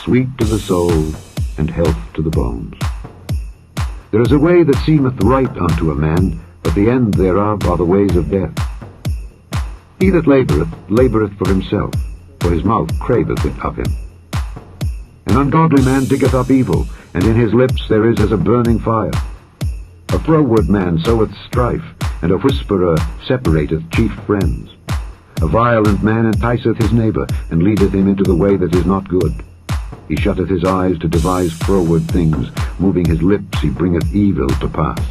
S1: sweet to the soul, and health to the bones. There is a way that seemeth right unto a man, but the end thereof are the ways of death. He that laboureth, laboureth for himself, for his mouth craveth it of him. An ungodly man diggeth up evil, and in his lips there is as a burning fire. A froward man soweth strife, and a whisperer separateth chief friends. A violent man enticeth his neighbour, and leadeth him into the way that is not good. He shutteth his eyes to devise froward things, moving his lips he bringeth evil to pass.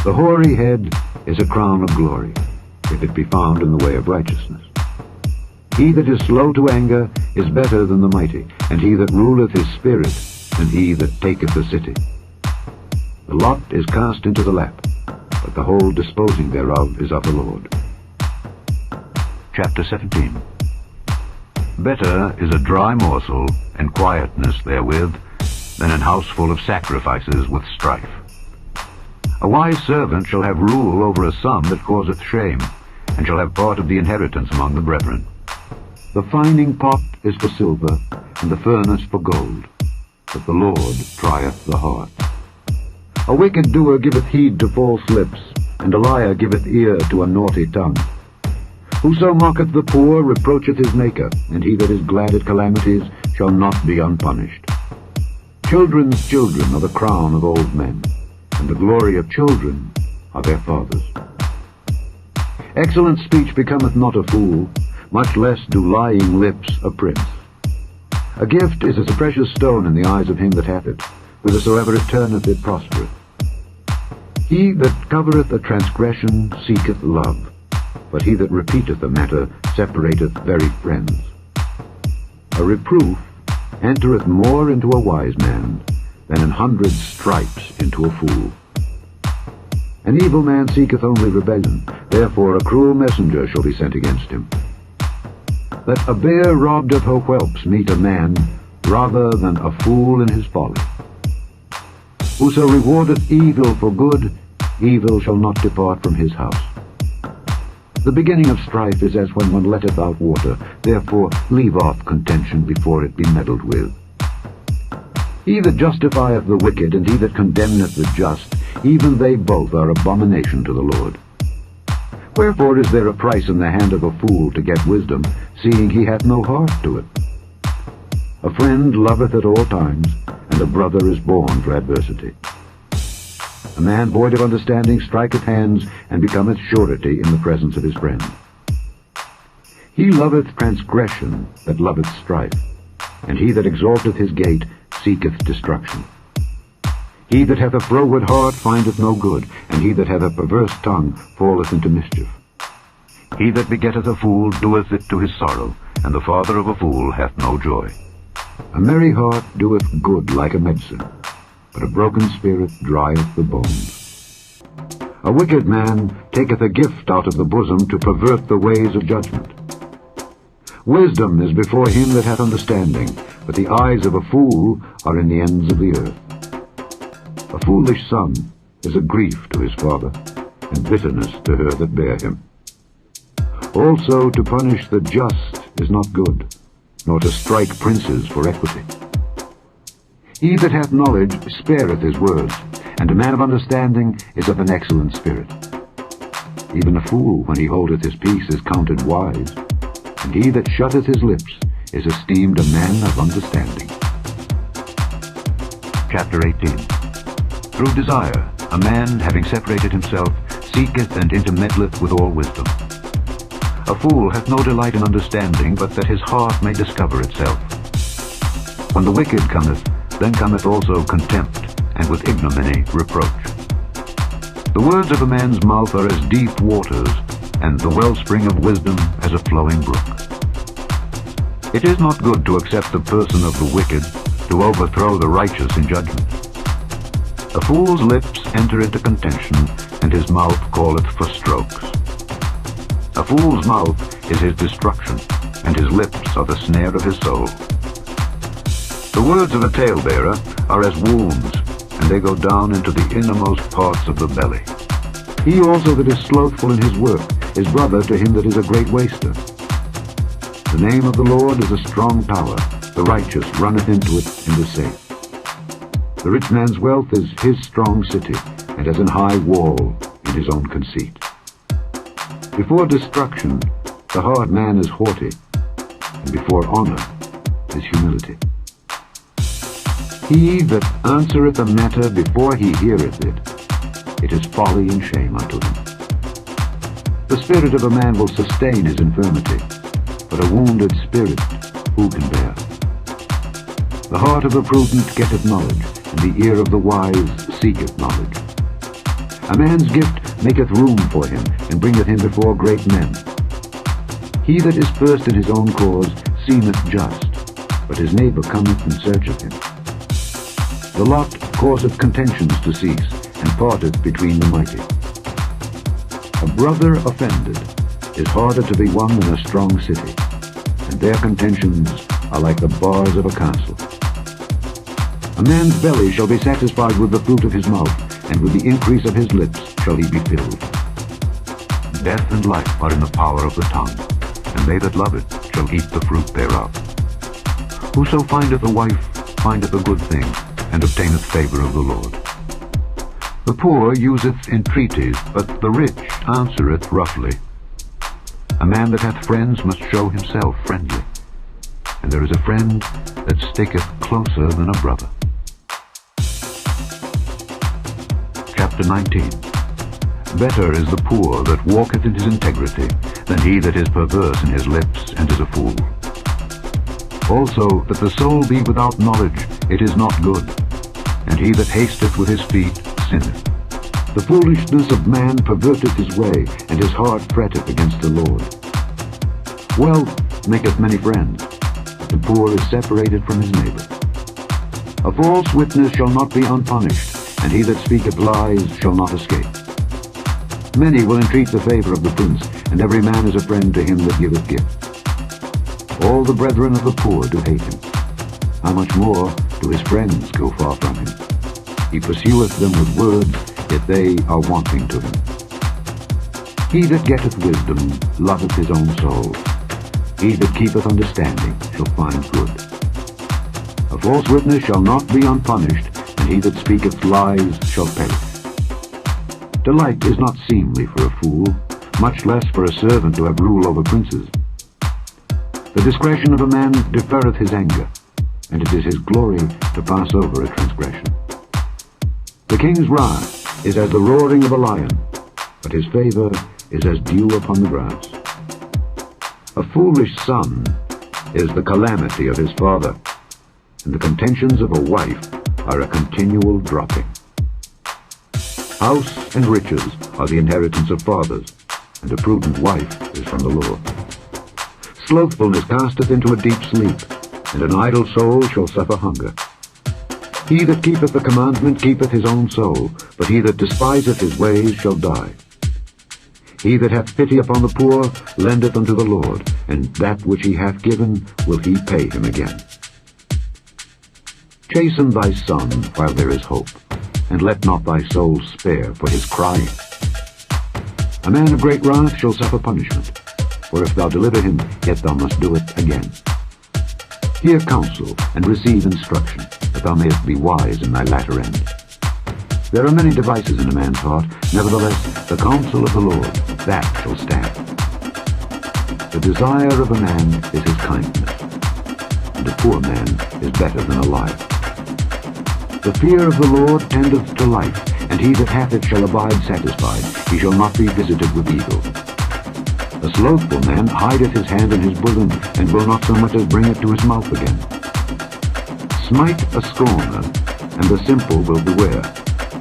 S1: The hoary head is a crown of glory, if it be found in the way of righteousness. He that is slow to anger is better than the mighty, and he that ruleth his spirit than he that taketh the city. The lot is cast into the lap, but the whole disposing thereof is of the Lord. Chapter 17. Better is a dry morsel and quietness therewith than an house full of sacrifices with strife. A wise servant shall have rule over a son that causeth shame, and shall have part of the inheritance among the brethren. The fining pot is for silver, and the furnace for gold, but the Lord trieth the heart. A wicked doer giveth heed to false lips, and a liar giveth ear to a naughty tongue. Whoso mocketh the poor reproacheth his Maker, and he that is glad at calamities shall not be unpunished. Children's children are the crown of old men, and the glory of children are their fathers. Excellent speech becometh not a fool, much less do lying lips a prince. A gift is as a precious stone in the eyes of him that hath it, whithersoever it turneth it prospereth. He that covereth a transgression seeketh love, but he that repeateth a matter separateth very friends. A reproof entereth more into a wise man than 100 stripes into a fool. An evil man seeketh only rebellion, therefore a cruel messenger shall be sent against him. Let a bear robbed of her whelps meet a man, rather than a fool in his folly. Whoso rewardeth evil for good, evil shall not depart from his house. The beginning of strife is as when one letteth out water, therefore leave off contention before it be meddled with. He that justifieth the wicked, and he that condemneth the just, even they both are abomination to the Lord. Wherefore is there a price in the hand of a fool to get wisdom, seeing he hath no heart to it? A friend loveth at all times, and a brother is born for adversity. A man void of understanding striketh hands, and becometh surety in the presence of his friend. He loveth transgression that loveth strife, and he that exalteth his gate seeketh destruction. He that hath a froward heart findeth no good, and he that hath a perverse tongue falleth into mischief. He that begetteth a fool doeth it to his sorrow, and the father of a fool hath no joy. A merry heart doeth good like a medicine, but a broken spirit drieth the bones. A wicked man taketh a gift out of the bosom to pervert the ways of judgment. Wisdom is before him that hath understanding, but the eyes of a fool are in the ends of the earth. A foolish son is a grief to his father, and bitterness to her that bare him. Also to punish the just is not good, nor to strike princes for equity. He that hath knowledge spareth his words, and a man of understanding is of an excellent spirit. Even a fool, when he holdeth his peace, is counted wise, and he that shutteth his lips is esteemed a man of understanding. Chapter 18. Through desire, a man, having separated himself, seeketh and intermeddleth with all wisdom. A fool hath no delight in understanding, but that his heart may discover itself. When the wicked cometh, then cometh also contempt, and with ignominy reproach. The words of a man's mouth are as deep waters, and the wellspring of wisdom as a flowing brook. It is not good to accept the person of the wicked, to overthrow the righteous in judgment. A fool's lips enter into contention, and his mouth calleth for strokes. A fool's mouth is his destruction, and his lips are the snare of his soul. The words of a talebearer are as wounds, and they go down into the innermost parts of the belly. He also that is slothful in his work is brother to him that is a great waster. The name of the Lord is a strong tower, the righteous runneth into it and is safe. The rich man's wealth is his strong city, and as an high wall in his own conceit. Before destruction, the hard man is haughty, and before honor is humility. He that answereth a matter before he heareth it, it is folly and shame unto him. The spirit of a man will sustain his infirmity, but a wounded spirit who can bear? The heart of the prudent getteth knowledge, and the ear of the wise seeketh knowledge. A man's gift maketh room for him, and bringeth him before great men. He that is first in his own cause seemeth just, but his neighbor cometh and searcheth him. The lot causeth contentions to cease, and parteth between the mighty. A brother offended is harder to be won than a strong city, and their contentions are like the bars of a castle. A man's belly shall be satisfied with the fruit of his mouth, and with the increase of his lips shall he be filled. Death and life are in the power of the tongue, and they that love it shall eat the fruit thereof. Whoso findeth a wife findeth a good thing, and obtaineth favor of the Lord. The poor useth entreaties, but the rich answereth roughly. A man that hath friends must show himself friendly, and there is a friend that sticketh closer than a brother. Chapter 19. Better is the poor that walketh in his integrity, than he that is perverse in his lips and is a fool. Also that the soul be without knowledge, it is not good, and he that hasteth with his feet sinneth. The foolishness of man perverteth his way, and his heart fretteth against the Lord. Wealth maketh many friends, but the poor is separated from his neighbor. A false witness shall not be unpunished, and he that speaketh lies shall not escape. Many will entreat the favor of the prince, and every man is a friend to him that giveth gift. All the brethren of the poor do hate him. How much more do his friends go far from him? He pursueth them with words, yet they are wanting to him. He that getteth wisdom loveth his own soul. He that keepeth understanding shall find good. A false witness shall not be unpunished, and he that speaketh lies shall perish. Delight is not seemly for a fool, much less for a servant to have rule over princes. The discretion of a man deferreth his anger, and it is his glory to pass over a transgression. The king's wrath is as the roaring of a lion, but his favor is as dew upon the grass. A foolish son is the calamity of his father, and the contentions of a wife are a continual dropping. House and riches are the inheritance of fathers, and a prudent wife is from the Lord. Slothfulness casteth into a deep sleep, and an idle soul shall suffer hunger. He that keepeth the commandment keepeth his own soul, but he that despiseth his ways shall die. He that hath pity upon the poor lendeth unto the Lord, and that which he hath given will he pay him again. Chasten thy son while there is hope, and let not thy soul spare for his crying. A man of great wrath shall suffer punishment, for if thou deliver him, yet thou must do it again. Hear counsel, and receive instruction, that thou mayest be wise in thy latter end. There are many devices in a man's heart, nevertheless the counsel of the Lord, that shall stand. The desire of a man is his kindness, and a poor man is better than a liar. The fear of the Lord tendeth to life, and he that hath it shall abide satisfied. He shall not be visited with evil. A slothful man hideth his hand in his bosom, and will not so much as bring it to his mouth again. Smite a scorner, and the simple will beware,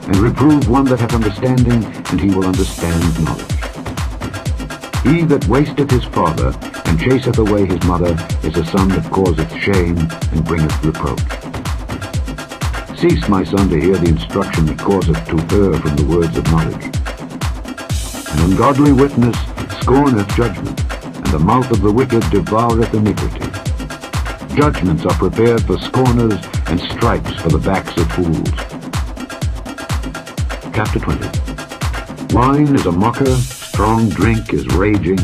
S1: and reprove one that hath understanding, and he will understand knowledge. He that wasteth his father, and chaseth away his mother, is a son that causeth shame, and bringeth reproach. Cease, my son, to hear the instruction that causeth to err from the words of knowledge. An ungodly witness scorneth judgment, and the mouth of the wicked devoureth iniquity. Judgments are prepared for scorners, and stripes for the backs of fools. Chapter 20. Wine is a mocker, strong drink is raging,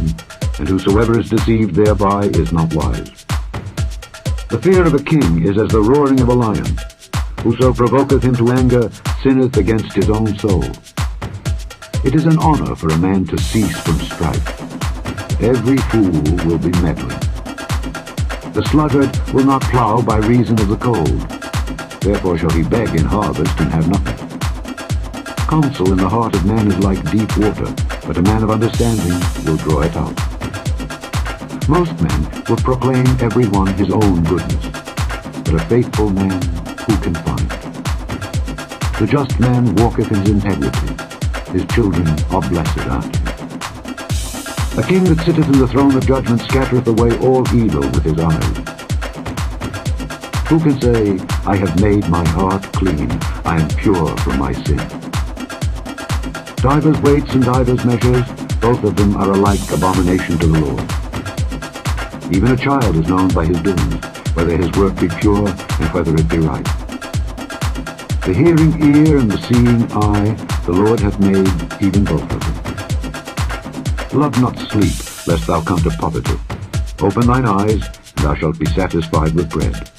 S1: and whosoever is deceived thereby is not wise. The fear of a king is as the roaring of a lion. Whoso provoketh him to anger sinneth against his own soul. It is an honor for a man to cease from strife. Every fool will be meddling. The sluggard will not plow by reason of the cold. Therefore shall he beg in harvest and have nothing. Counsel in the heart of man is like deep water, but a man of understanding will draw it out. Most men will proclaim every one his own goodness, but a faithful man who can find? The just man walketh in his integrity. His children are blessed after him. A king that sitteth in the throne of judgment scattereth away all evil with his eyes. Who can say, I have made my heart clean, I am pure from my sin? Divers weights and divers measures, both of them are alike abomination to the Lord. Even a child is known by his doings, whether his work be pure and whether it be right. The hearing ear and the seeing eye, the Lord hath made even both of them. Love not sleep, lest thou come to poverty. Open thine eyes, and thou shalt be satisfied with bread.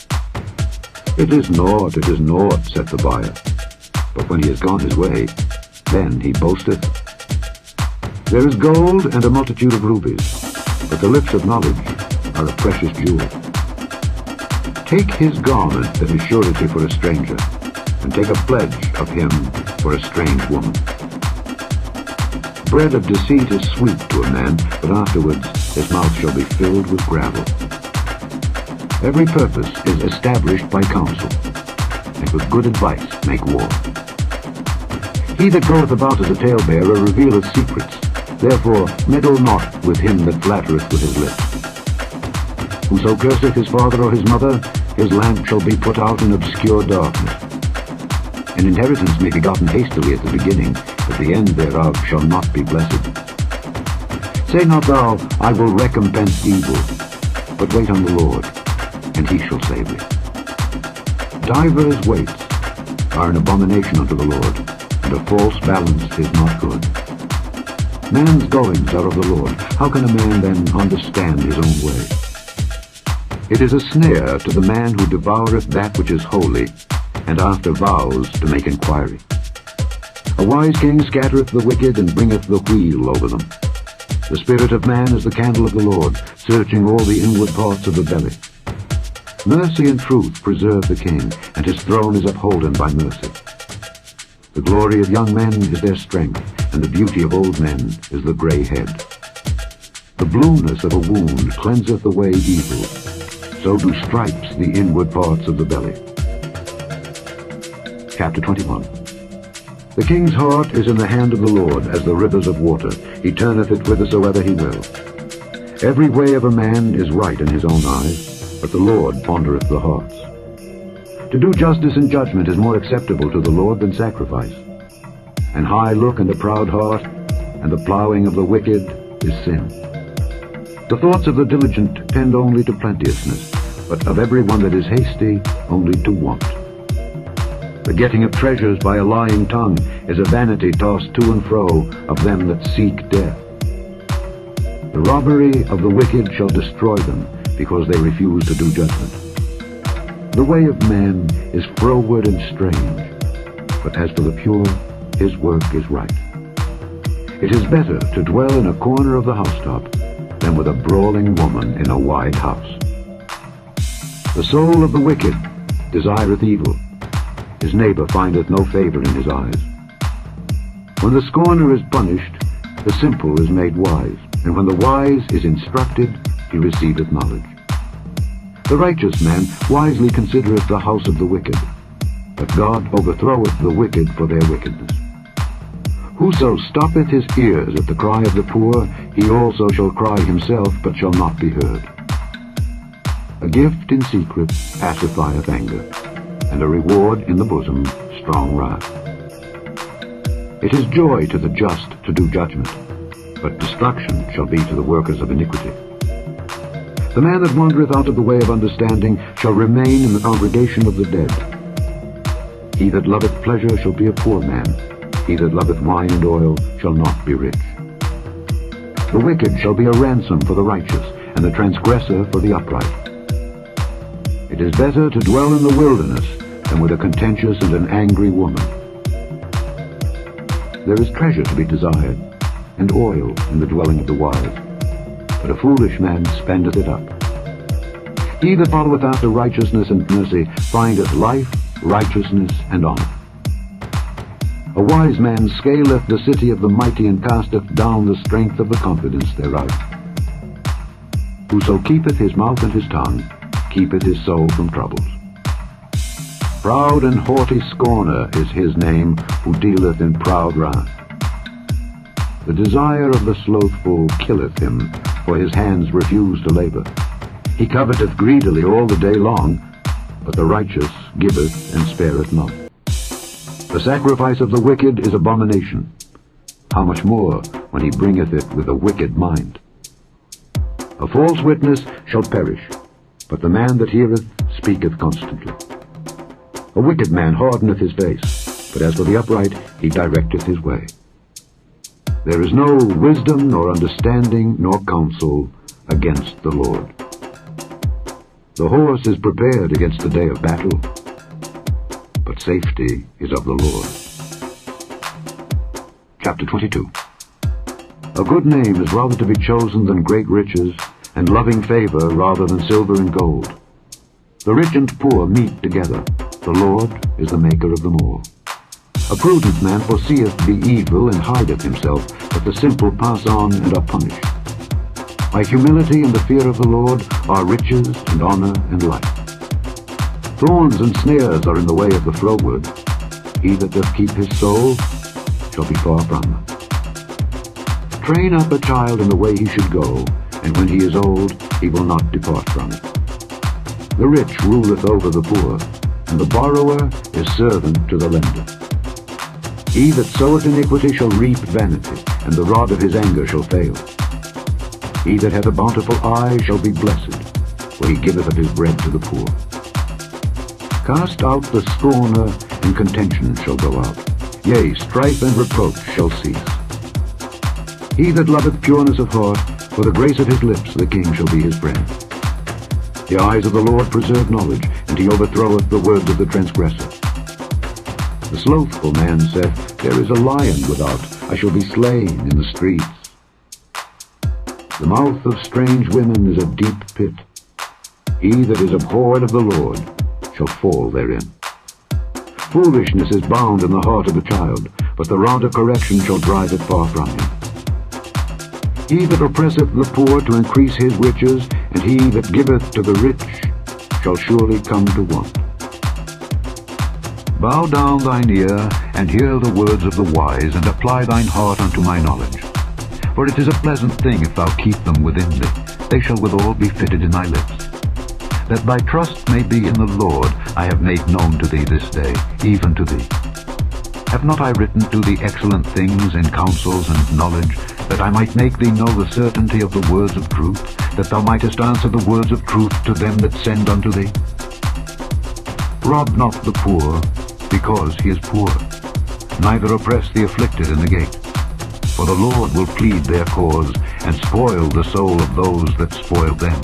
S1: It is naught, saith the buyer. But when he is gone his way, then he boasteth. There is gold and a multitude of rubies, but the lips of knowledge are a precious jewel. Take his garment that is surety for a stranger, and take a pledge of him for a strange woman. Bread of deceit is sweet to a man, but afterwards his mouth shall be filled with gravel. Every purpose is established by counsel, and with good advice make war. He that goeth about as a talebearer revealeth secrets. Therefore meddle not with him that flattereth with his lips. Whoso curseth his father or his mother, his lamp shall be put out in obscure darkness. An inheritance may be gotten hastily at the beginning, but the end thereof shall not be blessed. Say not thou, I will recompense evil, but wait on the Lord, and he shall save thee. Divers weights are an abomination unto the Lord, and a false balance is not good. Man's goings are of the Lord. How can a man then understand his own way? It is a snare to the man who devoureth that which is holy, and after vows to make inquiry. A wise king scattereth the wicked, and bringeth the wheel over them. The spirit of man is the candle of the Lord, searching all the inward parts of the belly. Mercy and truth preserve the king, and his throne is upholden by mercy. The glory of young men is their strength, and the beauty of old men is the gray head. The blueness of a wound cleanseth away evil, so do stripes the inward parts of the belly. Chapter 21. The king's heart is in the hand of the Lord, as the rivers of water. He turneth it whithersoever he will. Every way of a man is right in his own eyes, but the Lord pondereth the hearts. To do justice and judgment is more acceptable to the Lord than sacrifice. An high look and a proud heart, and the plowing of the wicked is sin. The thoughts of the diligent tend only to plenteousness, but of every one that is hasty only to want. The getting of treasures by a lying tongue is a vanity tossed to and fro of them that seek death. The robbery of the wicked shall destroy them, because they refuse to do judgment. The way of man is froward and strange, but as for the pure, his work is right. It is better to dwell in a corner of the housetop than with a brawling woman in a wide house. The soul of the wicked desireth evil. His neighbor findeth no favor in his eyes. When the scorner is punished, the simple is made wise, and when the wise is instructed, he receiveth knowledge. The righteous man wisely considereth the house of the wicked, but God overthroweth the wicked for their wickedness. Whoso stoppeth his ears at the cry of the poor, he also shall cry himself, but shall not be heard. A gift in secret pacifieth anger, and a reward in the bosom strong wrath. It is joy to the just to do judgment, but destruction shall be to the workers of iniquity. The man that wandereth out of the way of understanding shall remain in the congregation of the dead. He that loveth pleasure shall be a poor man. He that loveth wine and oil shall not be rich. The wicked shall be a ransom for the righteous, and the transgressor for the upright. It is better to dwell in the wilderness than with a contentious and an angry woman. There is treasure to be desired, and oil in the dwelling of the wise, but a foolish man spendeth it up. He that followeth after righteousness and mercy findeth life, righteousness, and honor. A wise man scaleth the city of the mighty, and casteth down the strength of the confidence thereof. Whoso keepeth his mouth and his tongue keepeth his soul from troubles. Proud and haughty scorner is his name, who dealeth in proud wrath. The desire of the slothful killeth him, for his hands refuse to labor. He coveteth greedily all the day long, but the righteous giveth and spareth not. The sacrifice of the wicked is abomination. How much more when he bringeth it with a wicked mind? A false witness shall perish, but the man that heareth speaketh constantly. A wicked man hardeneth his face, but as for the upright, he directeth his way. There is no wisdom, nor understanding, nor counsel against the Lord. The horse is prepared against the day of battle, but safety is of the Lord. Chapter 22. A good name is rather to be chosen than great riches, and loving favor rather than silver and gold. The rich and poor meet together. The Lord is the maker of them all. A prudent man foreseeth the evil and hideth himself, but the simple pass on and are punished. By humility and the fear of the Lord are riches and honor and life. Thorns and snares are in the way of the froward. He that doth keep his soul shall be far from them. Train up a child in the way he should go, and when he is old, he will not depart from it. The rich ruleth over the poor, and the borrower is servant to the lender. He that soweth iniquity shall reap vanity, and the rod of his anger shall fail. He that hath a bountiful eye shall be blessed, for he giveth of his bread to the poor. Cast out the scorner, and contention shall go out. Yea, strife and reproach shall cease. He that loveth pureness of heart, for the grace of his lips the king shall be his friend. The eyes of the Lord preserve knowledge, and he overthroweth the words of the transgressor. The slothful man saith, There is a lion without, I shall be slain in the streets. The mouth of strange women is a deep pit. He that is abhorred of the Lord shall fall therein. Foolishness is bound in the heart of a child, but the rod of correction shall drive it far from him. He that oppresseth the poor to increase his riches, and he that giveth to the rich shall surely come to want. Bow down thine ear, and hear the words of the wise, and apply thine heart unto my knowledge. For it is a pleasant thing if thou keep them within thee. They shall withal be fitted in thy lips. That thy trust may be in the Lord, I have made known to thee this day, even to thee. Have not I written to thee excellent things in counsels and knowledge, that I might make thee know the certainty of the words of truth, that thou mightest answer the words of truth to them that send unto thee? Rob not the poor, because he is poor, neither oppress the afflicted in the gate. For the Lord will plead their cause, and spoil the soul of those that spoil them.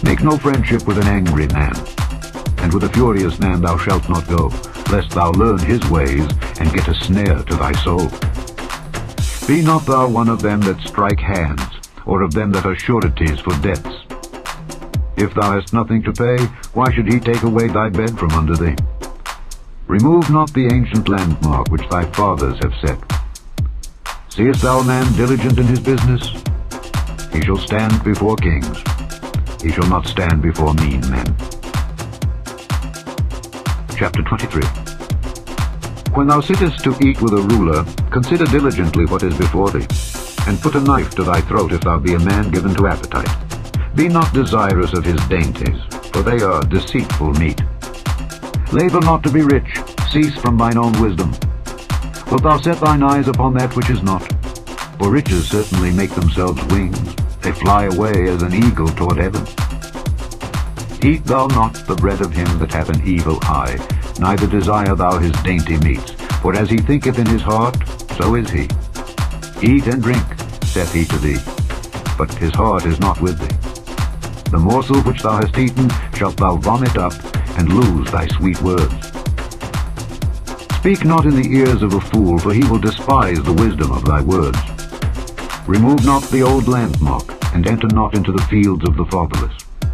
S1: Make no friendship with an angry man, and with a furious man thou shalt not go, lest thou learn his ways, and get a snare to thy soul. Be not thou one of them that strike hands, or of them that are sureties for debts. If thou hast nothing to pay, why should he take away thy bed from under thee? Remove not the ancient landmark which thy fathers have set. Seest thou a man diligent in his business? He shall stand before kings. He shall not stand before mean men. Chapter 23. When thou sittest to eat with a ruler, consider diligently what is before thee, and put a knife to thy throat if thou be a man given to appetite. Be not desirous of his dainties, for they are deceitful meat. Labor not to be rich, cease from thine own wisdom. Wilt thou set thine eyes upon that which is not? For riches certainly make themselves wings, they fly away as an eagle toward heaven. Eat thou not the bread of him that hath an evil eye, neither desire thou his dainty meats, for as he thinketh in his heart, so is he. Eat and drink, saith he to thee, but his heart is not with thee. The morsel which thou hast eaten shalt thou vomit up, and lose thy sweet words. Speak not in the ears of a fool, for he will despise the wisdom of thy words. Remove not the old landmark, and enter not into the fields of the fatherless.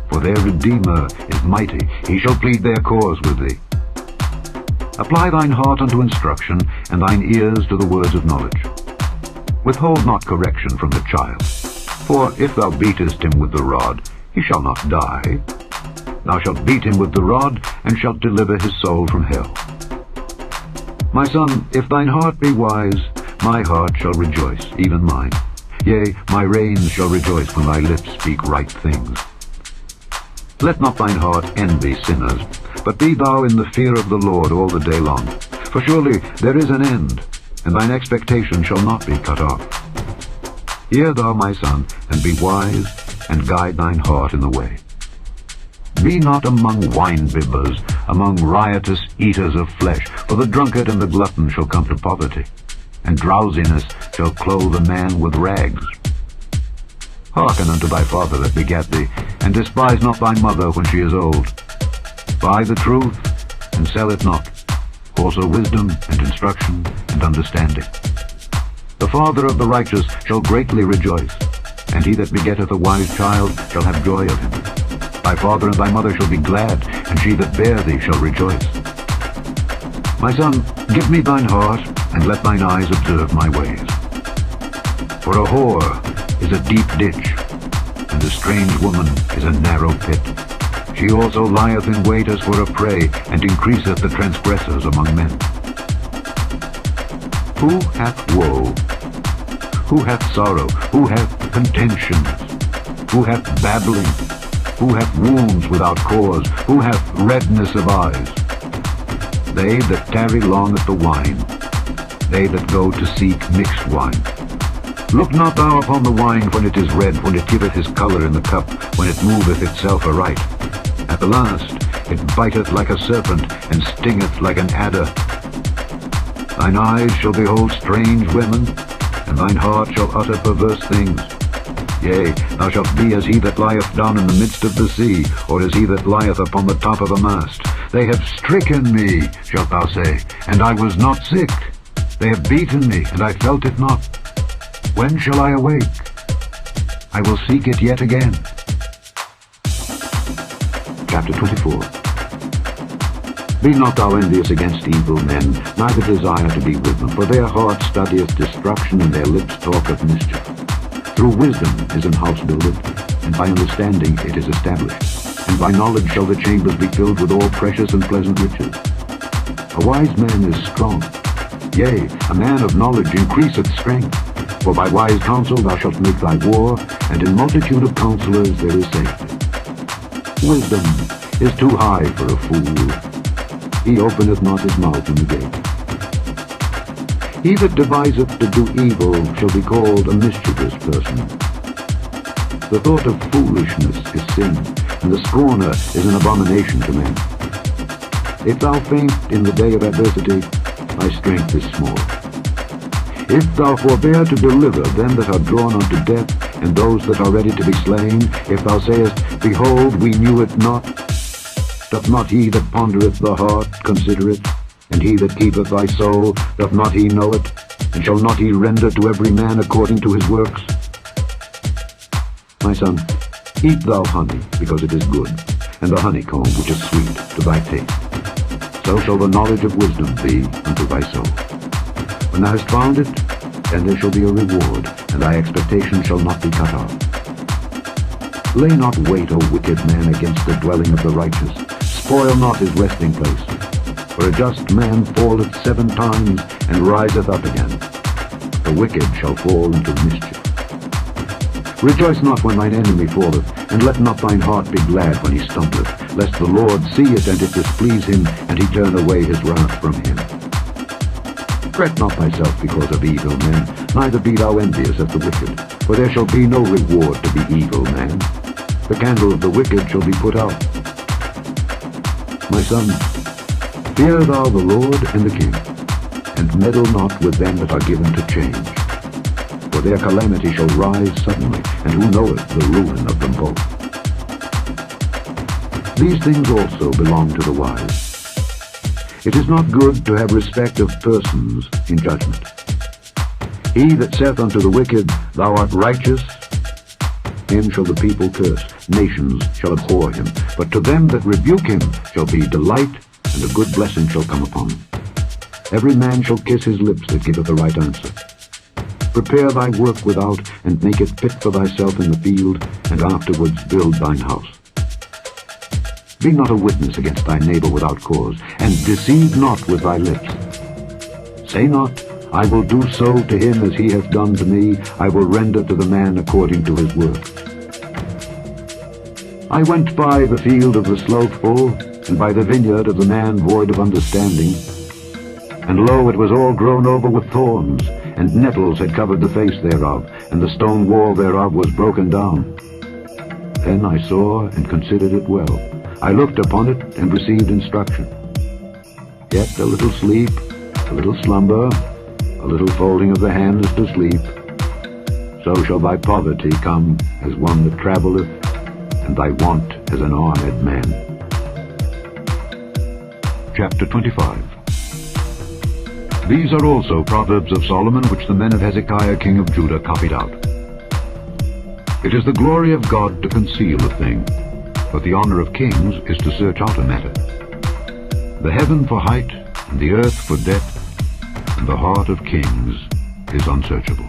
S1: For their Redeemer is mighty, he shall plead their cause with thee. Apply thine heart unto instruction, and thine ears to the words of knowledge. Withhold not correction from the child, for if thou beatest him with the rod, he shall not die. Thou shalt beat him with the rod, and shalt deliver his soul from hell. My son, if thine heart be wise, my heart shall rejoice, even mine. Yea, my reins shall rejoice when thy lips speak right things. Let not thine heart envy sinners, but be thou in the fear of the Lord all the day long. For surely there is an end, and thine expectation shall not be cut off. Hear thou, my son, and be wise, and guide thine heart in the way. Be not among wine-bibbers, among riotous eaters of flesh, for the drunkard and the glutton shall come to poverty, and drowsiness shall clothe a man with rags. Hearken unto thy father that begat thee, and despise not thy mother when she is old. Buy the truth, and sell it not, also wisdom and instruction and understanding. The father of the righteous shall greatly rejoice, and he that begetteth a wise child shall have joy of him. Thy father and thy mother shall be glad, and she that bare thee shall rejoice. My son, give me thine heart, and let thine eyes observe my ways. For a whore is a deep ditch, and a strange woman is a narrow pit. She also lieth in wait as for a prey, and increaseth the transgressors among men. Who hath woe? Who hath sorrow? Who hath contentions? Who hath babbling? Who hath wounds without cause? Who hath redness of eyes? They that tarry long at the wine, they that go to seek mixed wine. Look not thou upon the wine when it is red, when it giveth his colour in the cup, when it moveth itself aright. At the last it biteth like a serpent, and stingeth like an adder. Thine eyes shall behold strange women, and thine heart shall utter perverse things. Yea, thou shalt be as he that lieth down in the midst of the sea, or as he that lieth upon the top of a mast. They have stricken me, shalt thou say, and I was not sick. They have beaten me, and I felt it not. When shall I awake? I will seek it yet again. Chapter 24. Be not thou envious against evil men, neither desire to be with them, for their heart studieth destruction, and their lips talketh mischief. Through wisdom is an house builded, and by understanding it is established, and by knowledge shall the chambers be filled with all precious and pleasant riches. A wise man is strong, yea, a man of knowledge increaseth strength. For by wise counsel thou shalt make thy war, and in multitude of counselors there is safety. Wisdom is too high for a fool. He openeth not his mouth in the gate. He that deviseth to do evil shall be called a mischievous person. The thought of foolishness is sin, and the scorner is an abomination to men. If thou faint in the day of adversity, thy strength is small. If thou forbear to deliver them that are drawn unto death, and those that are ready to be slain, if thou sayest, Behold, we knew it not, doth not he that pondereth the heart consider it? And he that keepeth thy soul, doth not he know it? And shall not he render to every man according to his works? My son, eat thou honey, because it is good, and the honeycomb which is sweet to thy taste. So shall the knowledge of wisdom be unto thy soul. When thou hast found it, then there shall be a reward, and thy expectation shall not be cut off. Lay not wait, O wicked man, against the dwelling of the righteous. Spoil not his resting place. For a just man falleth 7 times, and riseth up again. The wicked shall fall into mischief. Rejoice not when thine enemy falleth, and let not thine heart be glad when he stumbleth. lest the Lord see it and it displease him, and he turn away his wrath from him. Fret not thyself because of evil men, neither be thou envious at the wicked, for there shall be no reward to the evil man. The candle of the wicked shall be put out. My son, fear thou the Lord and the king, and meddle not with them that are given to change. For their calamity shall rise suddenly, and who knoweth the ruin of them both? These things also belong to the wise. It is not good to have respect of persons in judgment. He that saith unto the wicked, Thou art righteous, him shall the people curse, nations shall abhor him. But to them that rebuke him shall be delight, and a good blessing shall come upon him. Every man shall kiss his lips that giveth the right answer. Prepare thy work without, and make it fit for thyself in the field, and afterwards build thine house. Be not a witness against thy neighbor without cause, and deceive not with thy lips. Say not, I will do so to him as he hath done to me, I will render to the man according to his work. I went by the field of the slothful, and by the vineyard of the man void of understanding. And lo, it was all grown over with thorns, and nettles had covered the face thereof, and the stone wall thereof was broken down. Then I saw and considered it well. I looked upon it and received instruction. Yet a little sleep, a little slumber, a little folding of the hands to sleep. So shall thy poverty come as one that travelleth, and thy want as an armed man. Chapter 25. These are also Proverbs of Solomon, which the men of Hezekiah king of Judah copied out. It is the glory of God to conceal a thing, but the honor of kings is to search out a matter. The heaven for height, and the earth for depth, and the heart of kings is unsearchable.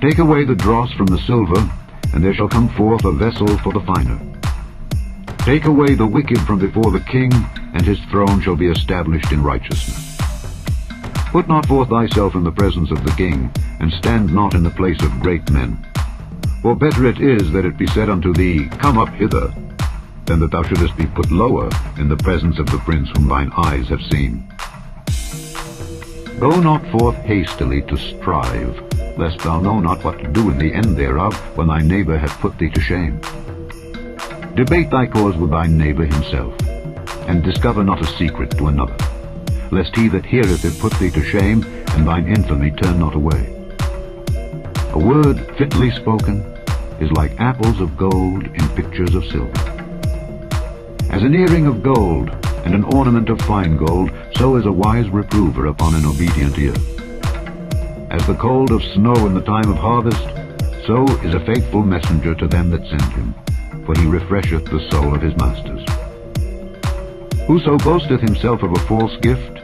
S1: Take away the dross from the silver, and there shall come forth a vessel for the finer. Take away the wicked from before the king, and his throne shall be established in righteousness. Put not forth thyself in the presence of the king, and stand not in the place of great men. For better it is that it be said unto thee, Come up hither, than that thou shouldest be put lower in the presence of the prince whom thine eyes have seen. Go not forth hastily to strive, lest thou know not what to do in the end thereof, when thy neighbor hath put thee to shame. Debate thy cause with thy neighbor himself, and discover not a secret to another, lest he that heareth it put thee to shame, and thine infamy turn not away. A word fitly spoken is like apples of gold in pictures of silver. As an earring of gold and an ornament of fine gold, so is a wise reprover upon an obedient ear. As the cold of snow in the time of harvest, so is a faithful messenger to them that send him, for he refresheth the soul of his masters. Whoso boasteth himself of a false gift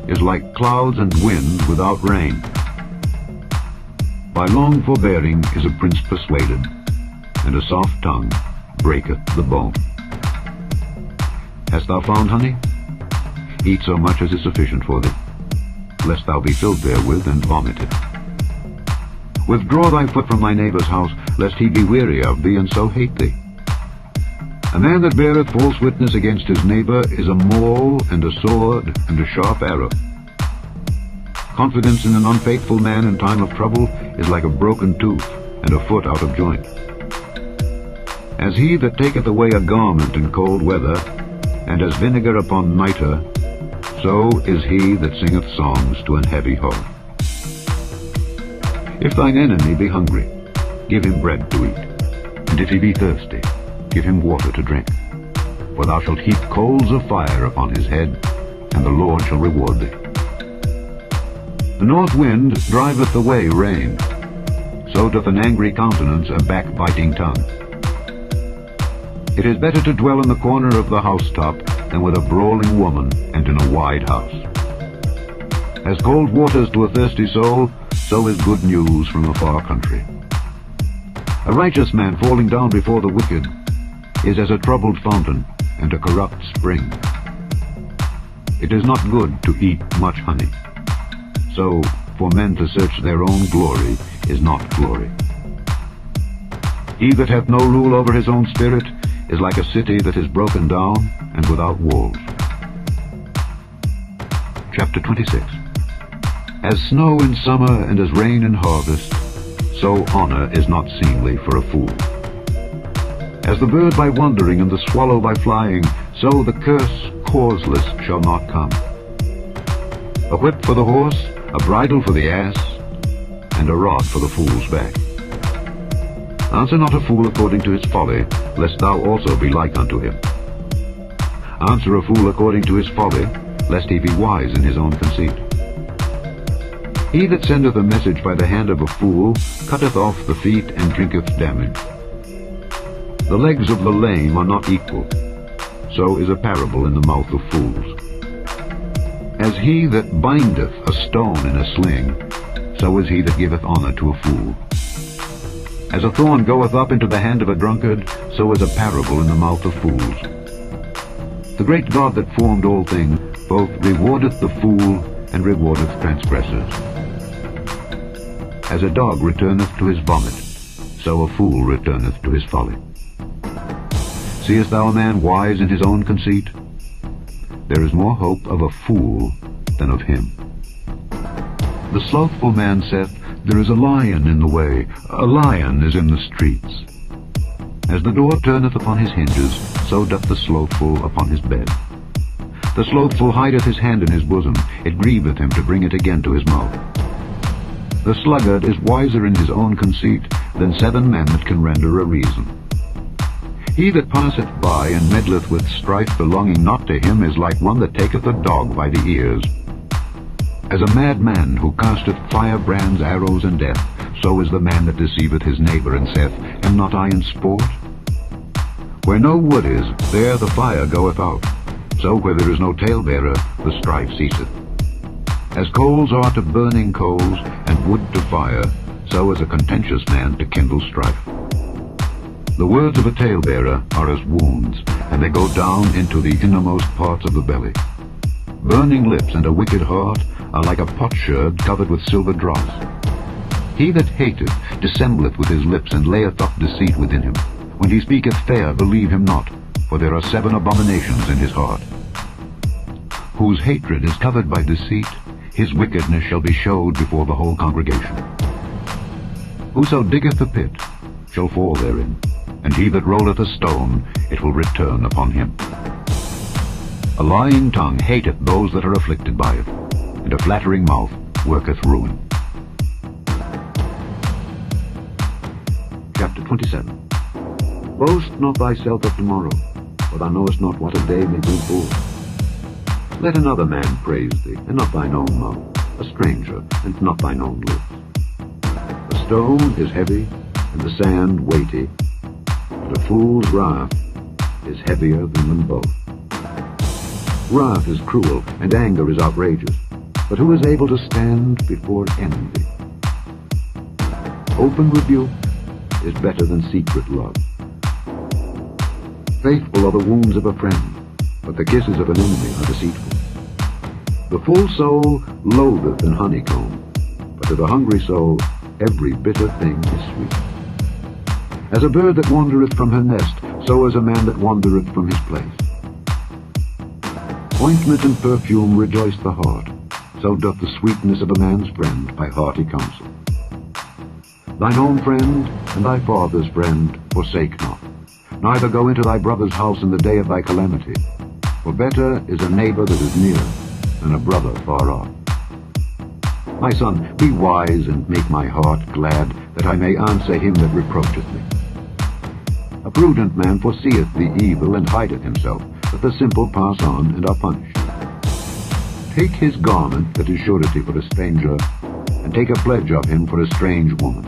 S1: is like clouds and wind without rain. By long forbearing is a prince persuaded, and a soft tongue breaketh the bone. Hast thou found honey? Eat so much as is sufficient for thee, lest thou be filled therewith and vomit it. Withdraw thy foot from thy neighbor's house, lest he be weary of thee, and so hate thee. A man that beareth false witness against his neighbor is a maul, and a sword, and a sharp arrow. Confidence in an unfaithful man in time of trouble is like a broken tooth, and a foot out of joint. As he that taketh away a garment in cold weather, and as vinegar upon nitre, so is he that singeth songs to an heavy heart. If thine enemy be hungry, give him bread to eat, and if he be thirsty, give him water to drink. For thou shalt heap coals of fire upon his head, and the Lord shall reward thee. The north wind driveth away rain, so doth an angry countenance a backbiting tongue. It is better to dwell in the corner of the housetop than with a brawling woman and in a wide house. As cold waters to a thirsty soul, so is good news from a far country. A righteous man falling down before the wicked is as a troubled fountain and a corrupt spring. It is not good to eat much honey. So, for men to search their own glory is not glory. He that hath no rule over his own spirit is like a city that is broken down and without walls. Chapter 26. As snow in summer and as rain in harvest, so honor is not seemly for a fool. As the bird by wandering and the swallow by flying, so the curse causeless shall not come. A whip for the horse, a bridle for the ass, and a rod for the fool's back. Answer not a fool according to his folly, lest thou also be like unto him. Answer a fool according to his folly, lest he be wise in his own conceit. He that sendeth a message by the hand of a fool cutteth off the feet and drinketh damage. The legs of the lame are not equal, so is a parable in the mouth of fools. As he that bindeth a stone in a sling, so is he that giveth honor to a fool. As a thorn goeth up into the hand of a drunkard, so is a parable in the mouth of fools. The great God that formed all things both rewardeth the fool and rewardeth transgressors. As a dog returneth to his vomit, so a fool returneth to his folly. Seest thou a man wise in his own conceit? There is more hope of a fool than of him. The slothful man saith, There is a lion in the way, a lion is in the streets. As the door turneth upon his hinges, so doth the slothful upon his bed. The slothful hideth his hand in his bosom, it grieveth him to bring it again to his mouth. The sluggard is wiser in his own conceit than 7 men that can render a reason. He that passeth by and meddleth with strife belonging not to him is like one that taketh a dog by the ears. As a mad man who casteth firebrands, arrows, and death, so is the man that deceiveth his neighbor and saith, Am not I in sport? Where no wood is, there the fire goeth out. So where there is no talebearer, the strife ceaseth. As coals are to burning coals, and wood to fire, so is a contentious man to kindle strife. The words of a talebearer are as wounds, and they go down into the innermost parts of the belly. Burning lips and a wicked heart are like a potsherd covered with silver dross. He that hateth dissembleth with his lips, and layeth up deceit within him. When he speaketh fair, believe him not, for there are 7 abominations in his heart. Whose hatred is covered by deceit, his wickedness shall be showed before the whole congregation. Whoso diggeth a pit shall fall therein, and he that rolleth a stone, it will return upon him. A lying tongue hateth those that are afflicted by it, and a flattering mouth worketh ruin. Chapter 27. Boast not thyself of tomorrow, for thou knowest not what a day may bring forth. Let another man praise thee, and not thine own mouth, a stranger, and not thine own lips. A stone is heavy, and the sand weighty, but a fool's wrath is heavier than them both. Wrath is cruel, and anger is outrageous, but who is able to stand before envy? Open rebuke is better than secret love. Faithful are the wounds of a friend, but the kisses of an enemy are deceitful. The full soul loatheth an honeycomb, but to the hungry soul every bitter thing is sweet. As a bird that wandereth from her nest, so is a man that wandereth from his place. Ointment and perfume rejoice the heart, so doth the sweetness of a man's friend by hearty counsel. Thine own friend and thy father's friend forsake not, neither go into thy brother's house in the day of thy calamity. For better is a neighbor that is near than a brother far off. My son, be wise and make my heart glad, that I may answer him that reproacheth me. A prudent man foreseeth the evil and hideth himself, but the simple pass on and are punished. Take his garment that is surety for a stranger, and take a pledge of him for a strange woman.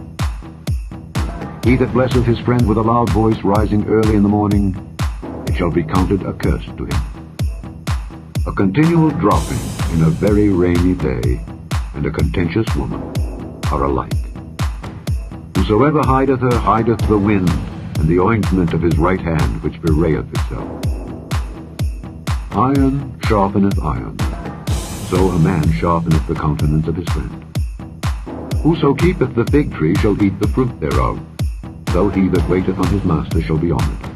S1: He that blesseth his friend with a loud voice rising early in the morning, it shall be counted a curse to him. A continual dropping in a very rainy day, and a contentious woman are alike. Whosoever hideth her hideth the wind, and the ointment of his right hand which bewrayeth itself. Iron sharpeneth iron, so a man sharpeneth the countenance of his friend. Whoso keepeth the fig tree shall eat the fruit thereof, so he that waiteth on his master shall be honored.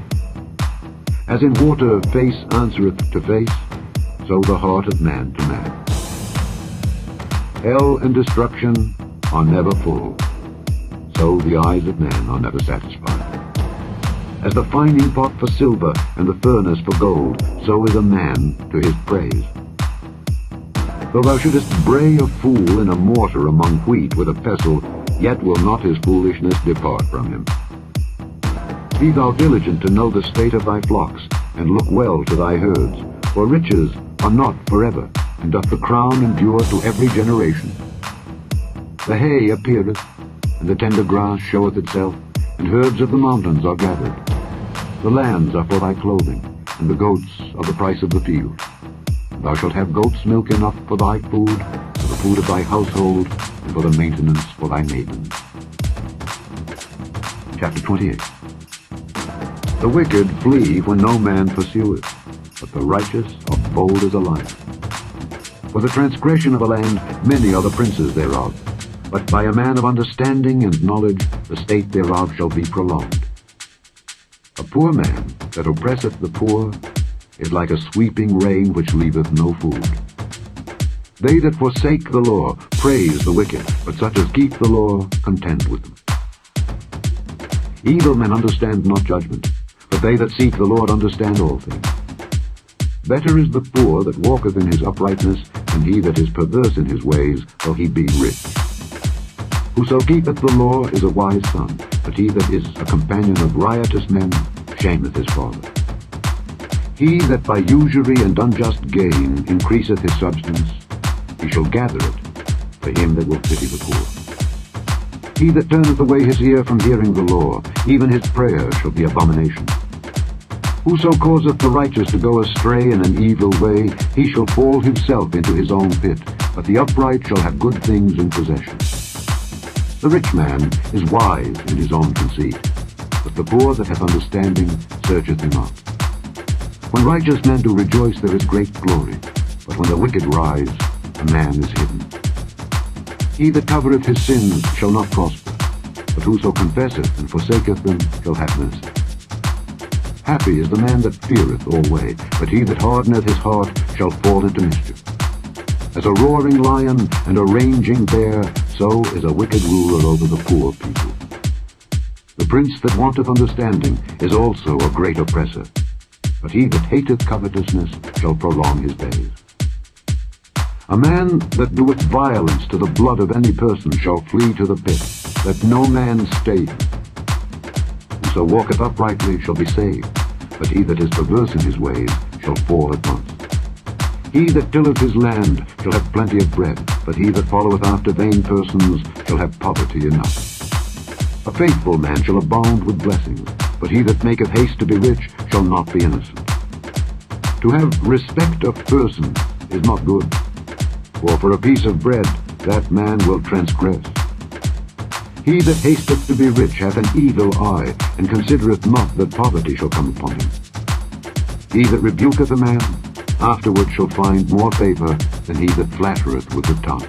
S1: As in water face answereth to face, so the heart of man to man. Hell and destruction are never full, so the eyes of man are never satisfied. As the fining pot for silver and the furnace for gold, so is a man to his praise. Though thou shouldest bray a fool in a mortar among wheat with a pestle, yet will not his foolishness depart from him. Be thou diligent to know the state of thy flocks, and look well to thy herds, for riches are not forever, and doth the crown endure to every generation. The hay appeareth, and the tender grass showeth itself, and herds of the mountains are gathered. The lambs are for thy clothing, and the goats are the price of the field. Thou shalt have goat's milk enough for thy food, for the food of thy household, and for the maintenance for thy maidens. Chapter 28. The wicked flee when no man pursueth, but the righteous are bold as a lion. For the transgression of a land many are the princes thereof, but by a man of understanding and knowledge the state thereof shall be prolonged. A poor man that oppresseth the poor is like a sweeping rain which leaveth no food. They that forsake the law praise the wicked, but such as keep the law contend with them. Evil men understand not judgment, but they that seek the Lord understand all things. Better is the poor that walketh in his uprightness, than he that is perverse in his ways, though he be rich. Whoso keepeth the law is a wise son, but he that is a companion of riotous men shameth his father. He that by usury and unjust gain increaseth his substance, he shall gather it for him that will pity the poor. He that turneth away his ear from hearing the law, even his prayer shall be abomination. Whoso causeth the righteous to go astray in an evil way, he shall fall himself into his own pit, but the upright shall have good things in possession. The rich man is wise in his own conceit, but the poor that hath understanding searcheth him out. When righteous men do rejoice, there is great glory, but when the wicked rise, a man is hidden. He that covereth his sins shall not prosper, but whoso confesseth and forsaketh them shall have mercy. Happy is the man that feareth alway, but he that hardeneth his heart shall fall into mischief. As a roaring lion and a raging bear, so is a wicked ruler over the poor people. The prince that wanteth understanding is also a great oppressor, but he that hateth covetousness shall prolong his days. A man that doeth violence to the blood of any person shall flee to the pit, let no man stay him. Whoso walketh uprightly shall be saved, but he that is perverse in his ways shall fall at once. He that tilleth his land shall have plenty of bread, but he that followeth after vain persons shall have poverty enough. A faithful man shall abound with blessings, but he that maketh haste to be rich shall not be innocent. To have respect of person is not good, for a piece of bread that man will transgress. He that hasteth to be rich hath an evil eye, and considereth not that poverty shall come upon him. He that rebuketh a man afterward shall find more favor than he that flattereth with the tongue.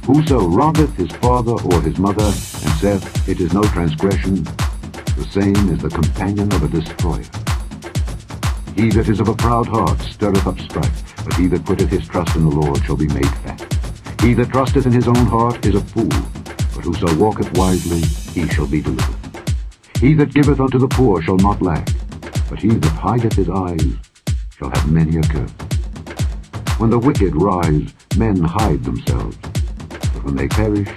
S1: Whoso robbeth his father or his mother, and saith, It is no transgression, the same is the companion of a destroyer. He that is of a proud heart stirreth up strife, but he that putteth his trust in the Lord shall be made fat. He that trusteth in his own heart is a fool, but whoso walketh wisely, he shall be delivered. He that giveth unto the poor shall not lack, but he that hideth his eyes shall have many a curse. When the wicked rise, men hide themselves, but when they perish,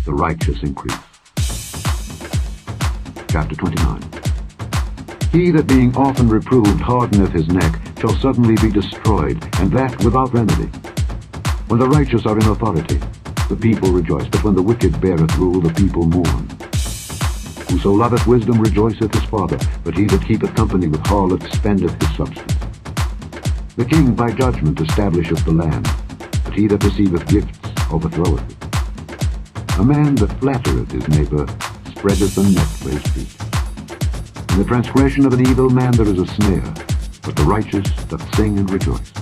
S1: the righteous increase. Chapter 29. He that being often reproved hardeneth his neck shall suddenly be destroyed, and that without remedy. When the righteous are in authority, the people rejoice, but when the wicked beareth rule, the people mourn. Whoso loveth wisdom rejoiceth his father, but he that keepeth company with harlots spendeth his substance. The king by judgment establisheth the land, but he that receiveth gifts overthroweth it. A man that flattereth his neighbor spreadeth a net for his feet. In the transgression of an evil man there is a snare, but the righteous doth sing and rejoice.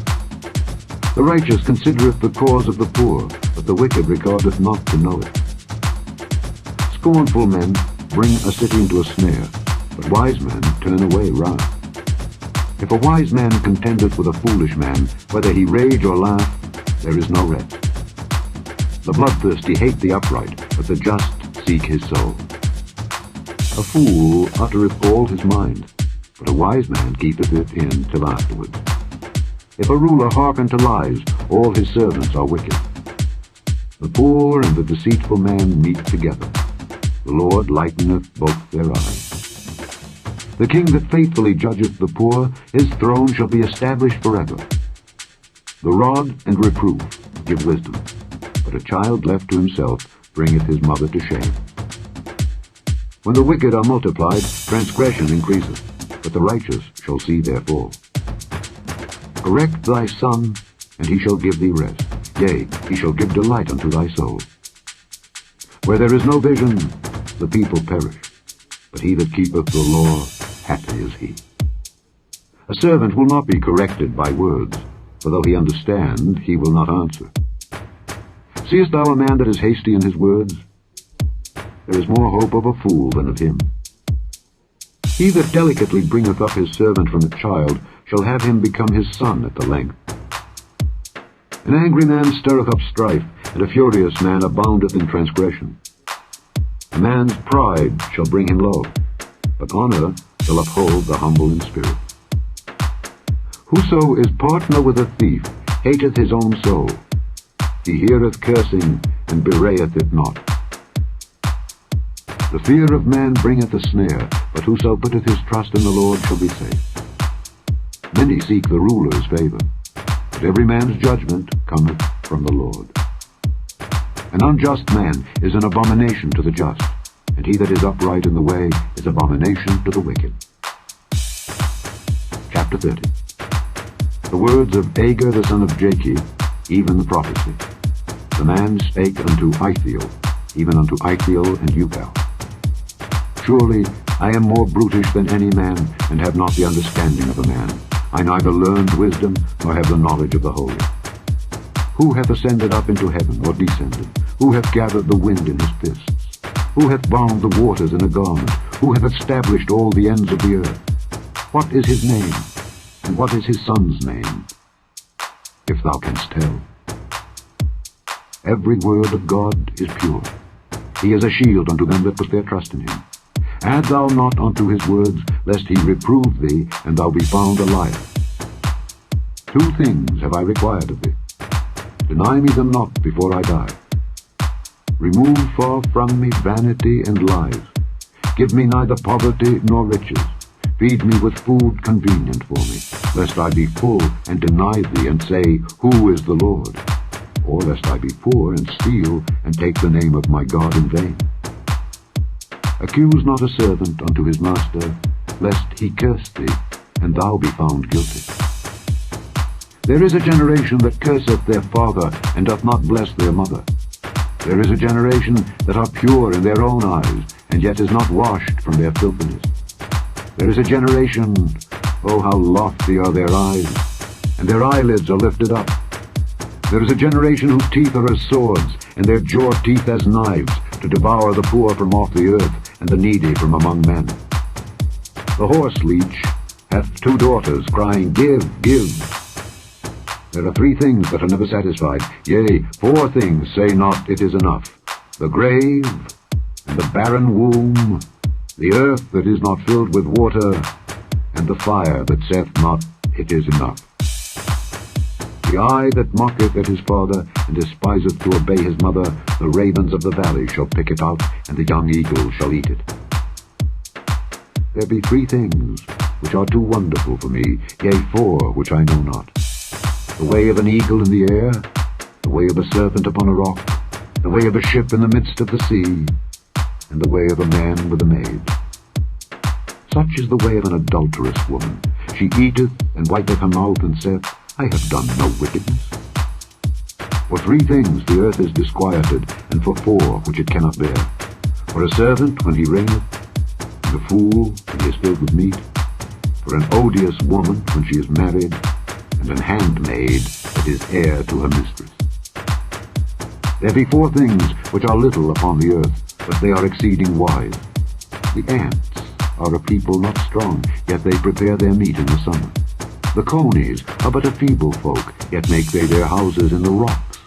S1: The righteous considereth the cause of the poor, but the wicked regardeth not to know it. Scornful men bring a city into a snare, but wise men turn away wrath. If a wise man contendeth with a foolish man, whether he rage or laugh, there is no rest. The bloodthirsty hate the upright, but the just seek his soul. A fool uttereth all his mind, but a wise man keepeth it in till afterwards. If a ruler hearken to lies, all his servants are wicked. The poor and the deceitful man meet together. The Lord lighteneth both their eyes. The king that faithfully judgeth the poor, his throne shall be established forever. The rod and reproof give wisdom, but a child left to himself bringeth his mother to shame. When the wicked are multiplied, transgression increaseth, but the righteous shall see their fall. Correct thy son, and he shall give thee rest. Yea, he shall give delight unto thy soul. Where there is no vision, the people perish, but he that keepeth the law, happy is he. A servant will not be corrected by words, for though he understand, he will not answer. Seest thou a man that is hasty in his words? There is more hope of a fool than of him. He that delicately bringeth up his servant from a child shall have him become his son at the length. An angry man stirreth up strife, and a furious man aboundeth in transgression. A man's pride shall bring him low, but honor shall uphold the humble in spirit. Whoso is partner with a thief hateth his own soul. He heareth cursing, and bewrayeth it not. The fear of man bringeth a snare, but whoso putteth his trust in the Lord shall be safe. Many seek the ruler's favor, but every man's judgment cometh from the Lord. An unjust man is an abomination to the just, and he that is upright in the way is abomination to the wicked. Chapter 30. The words of Agur the son of Jakeh, even the prophecy. The man spake unto Ithiel, even unto Ithiel and Ucal. Surely I am more brutish than any man, and have not the understanding of a man. I neither learned wisdom, nor have the knowledge of the holy. Who hath ascended up into heaven, or descended? Who hath gathered the wind in his fists? Who hath bound the waters in a garment? Who hath established all the ends of the earth? What is his name, and what is his son's name? If thou canst tell. Every word of God is pure. He is a shield unto them that put their trust in him. Add thou not unto his words, lest he reprove thee, and thou be found a liar. 2 things have I required of thee. Deny me them not before I die. Remove far from me vanity and lies. Give me neither poverty nor riches. Feed me with food convenient for me, lest I be full and deny thee, and say, Who is the Lord? Or lest I be poor and steal, and take the name of my God in vain. Accuse not a servant unto his master, lest he curse thee, and thou be found guilty. There is a generation that curseth their father, and doth not bless their mother. There is a generation that are pure in their own eyes, and yet is not washed from their filthiness. There is a generation, oh how lofty are their eyes, and their eyelids are lifted up. There is a generation whose teeth are as swords, and their jaw teeth as knives, to devour the poor from off the earth, and the needy from among men. The horse leech hath 2 daughters, crying, Give, give. There are 3 things that are never satisfied, yea, 4 things say not, It is enough. The grave, and the barren womb, the earth that is not filled with water, and the fire that saith not, It is enough. The eye that mocketh at his father, and despiseth to obey his mother, the ravens of the valley shall pick it out, and the young eagle shall eat it. There be 3 things which are too wonderful for me, yea, 4 which I know not. The way of an eagle in the air, the way of a serpent upon a rock, the way of a ship in the midst of the sea, and the way of a man with a maid. Such is the way of an adulterous woman. She eateth, and wipeth her mouth, and saith, I have done no wickedness. For 3 things the earth is disquieted, and for 4 which it cannot bear. For a servant when he reigneth, and a fool when he is filled with meat. For an odious woman when she is married, and an handmaid that is heir to her mistress. There be 4 things which are little upon the earth, but they are exceeding wise. The ants, are a people not strong, yet they prepare their meat in the summer. The conies are but a feeble folk, yet make they their houses in the rocks.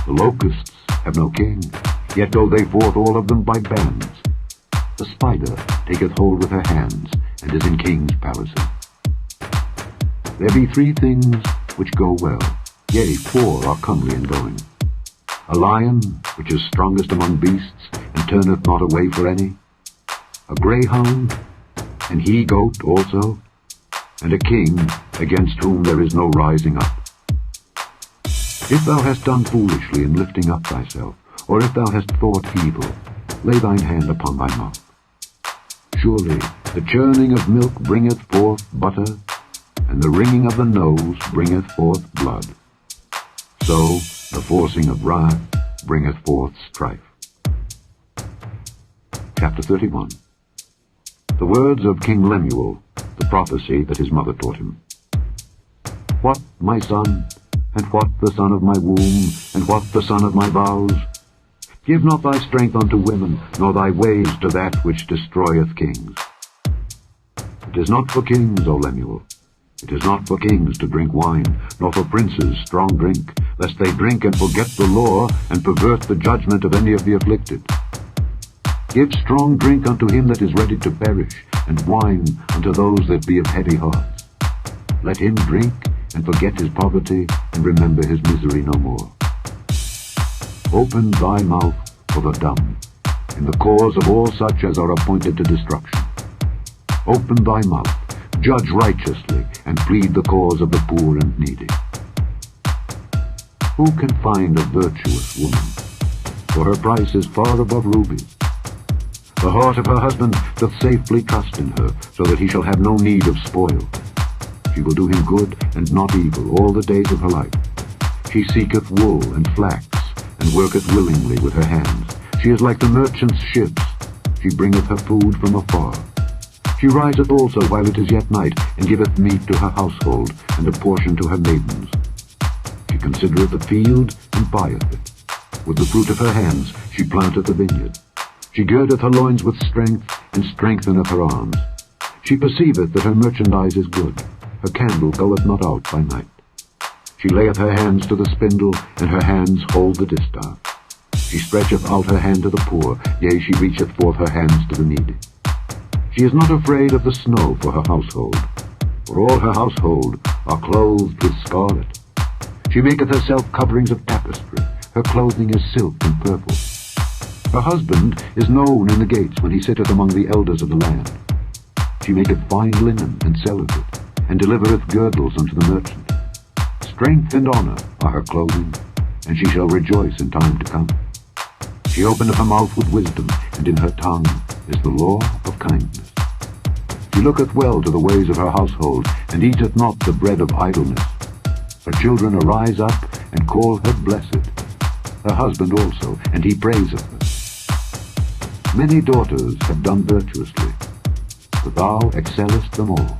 S1: The locusts have no king, yet go they forth all of them by bands. The spider taketh hold with her hands, and is in kings' palaces. There be 3 things which go well, yea, 4 are comely in going. A lion, which is strongest among beasts, and turneth not away for any. A greyhound, and he-goat also, and a king against whom there is no rising up. If thou hast done foolishly in lifting up thyself, or if thou hast thought evil, lay thine hand upon thy mouth. Surely the churning of milk bringeth forth butter, and the wringing of the nose bringeth forth blood. So the forcing of wrath bringeth forth strife. Chapter 31. The words of King Lemuel, the prophecy that his mother taught him. What, my son, and what the son of my womb, and what the son of my vows? Give not thy strength unto women, nor thy ways to that which destroyeth kings. It is not for kings, O Lemuel. It is not for kings to drink wine, nor for princes strong drink, lest they drink and forget the law, and pervert the judgment of any of the afflicted. Give strong drink unto him that is ready to perish, and wine unto those that be of heavy hearts. Let him drink, and forget his poverty, and remember his misery no more. Open thy mouth for the dumb, in the cause of all such as are appointed to destruction. Open thy mouth, judge righteously, and plead the cause of the poor and needy. Who can find a virtuous woman? For her price is far above rubies. The heart of her husband doth safely trust in her, so that he shall have no need of spoil. She will do him good and not evil all the days of her life. She seeketh wool and flax, and worketh willingly with her hands. She is like the merchant's ships. She bringeth her food from afar. She riseth also while it is yet night, and giveth meat to her household, and a portion to her maidens. She considereth the field, and buyeth it. With the fruit of her hands she planteth a vineyard. She girdeth her loins with strength, and strengtheneth her arms. She perceiveth that her merchandise is good. Her candle goeth not out by night. She layeth her hands to the spindle, and her hands hold the distaff. She stretcheth out her hand to the poor, yea, she reacheth forth her hands to the needy. She is not afraid of the snow for her household, for all her household are clothed with scarlet. She maketh herself coverings of tapestry. Her clothing is silk and purple. Her husband is known in the gates when he sitteth among the elders of the land. She maketh fine linen, and selleth it, and delivereth girdles unto the merchant. Strength and honor are her clothing, and she shall rejoice in time to come. She openeth her mouth with wisdom, and in her tongue is the law of kindness. She looketh well to the ways of her household, and eateth not the bread of idleness. Her children arise up, and call her blessed. Her husband also, and he praiseth her. Many daughters have done virtuously, but thou excellest them all.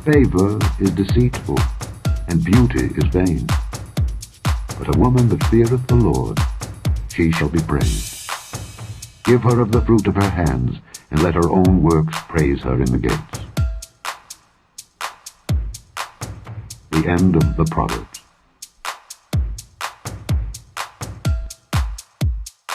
S1: Favor is deceitful, and beauty is vain. But a woman that feareth the Lord, she shall be praised. Give her of the fruit of her hands, and let her own works praise her in the gates. The end of the Proverbs.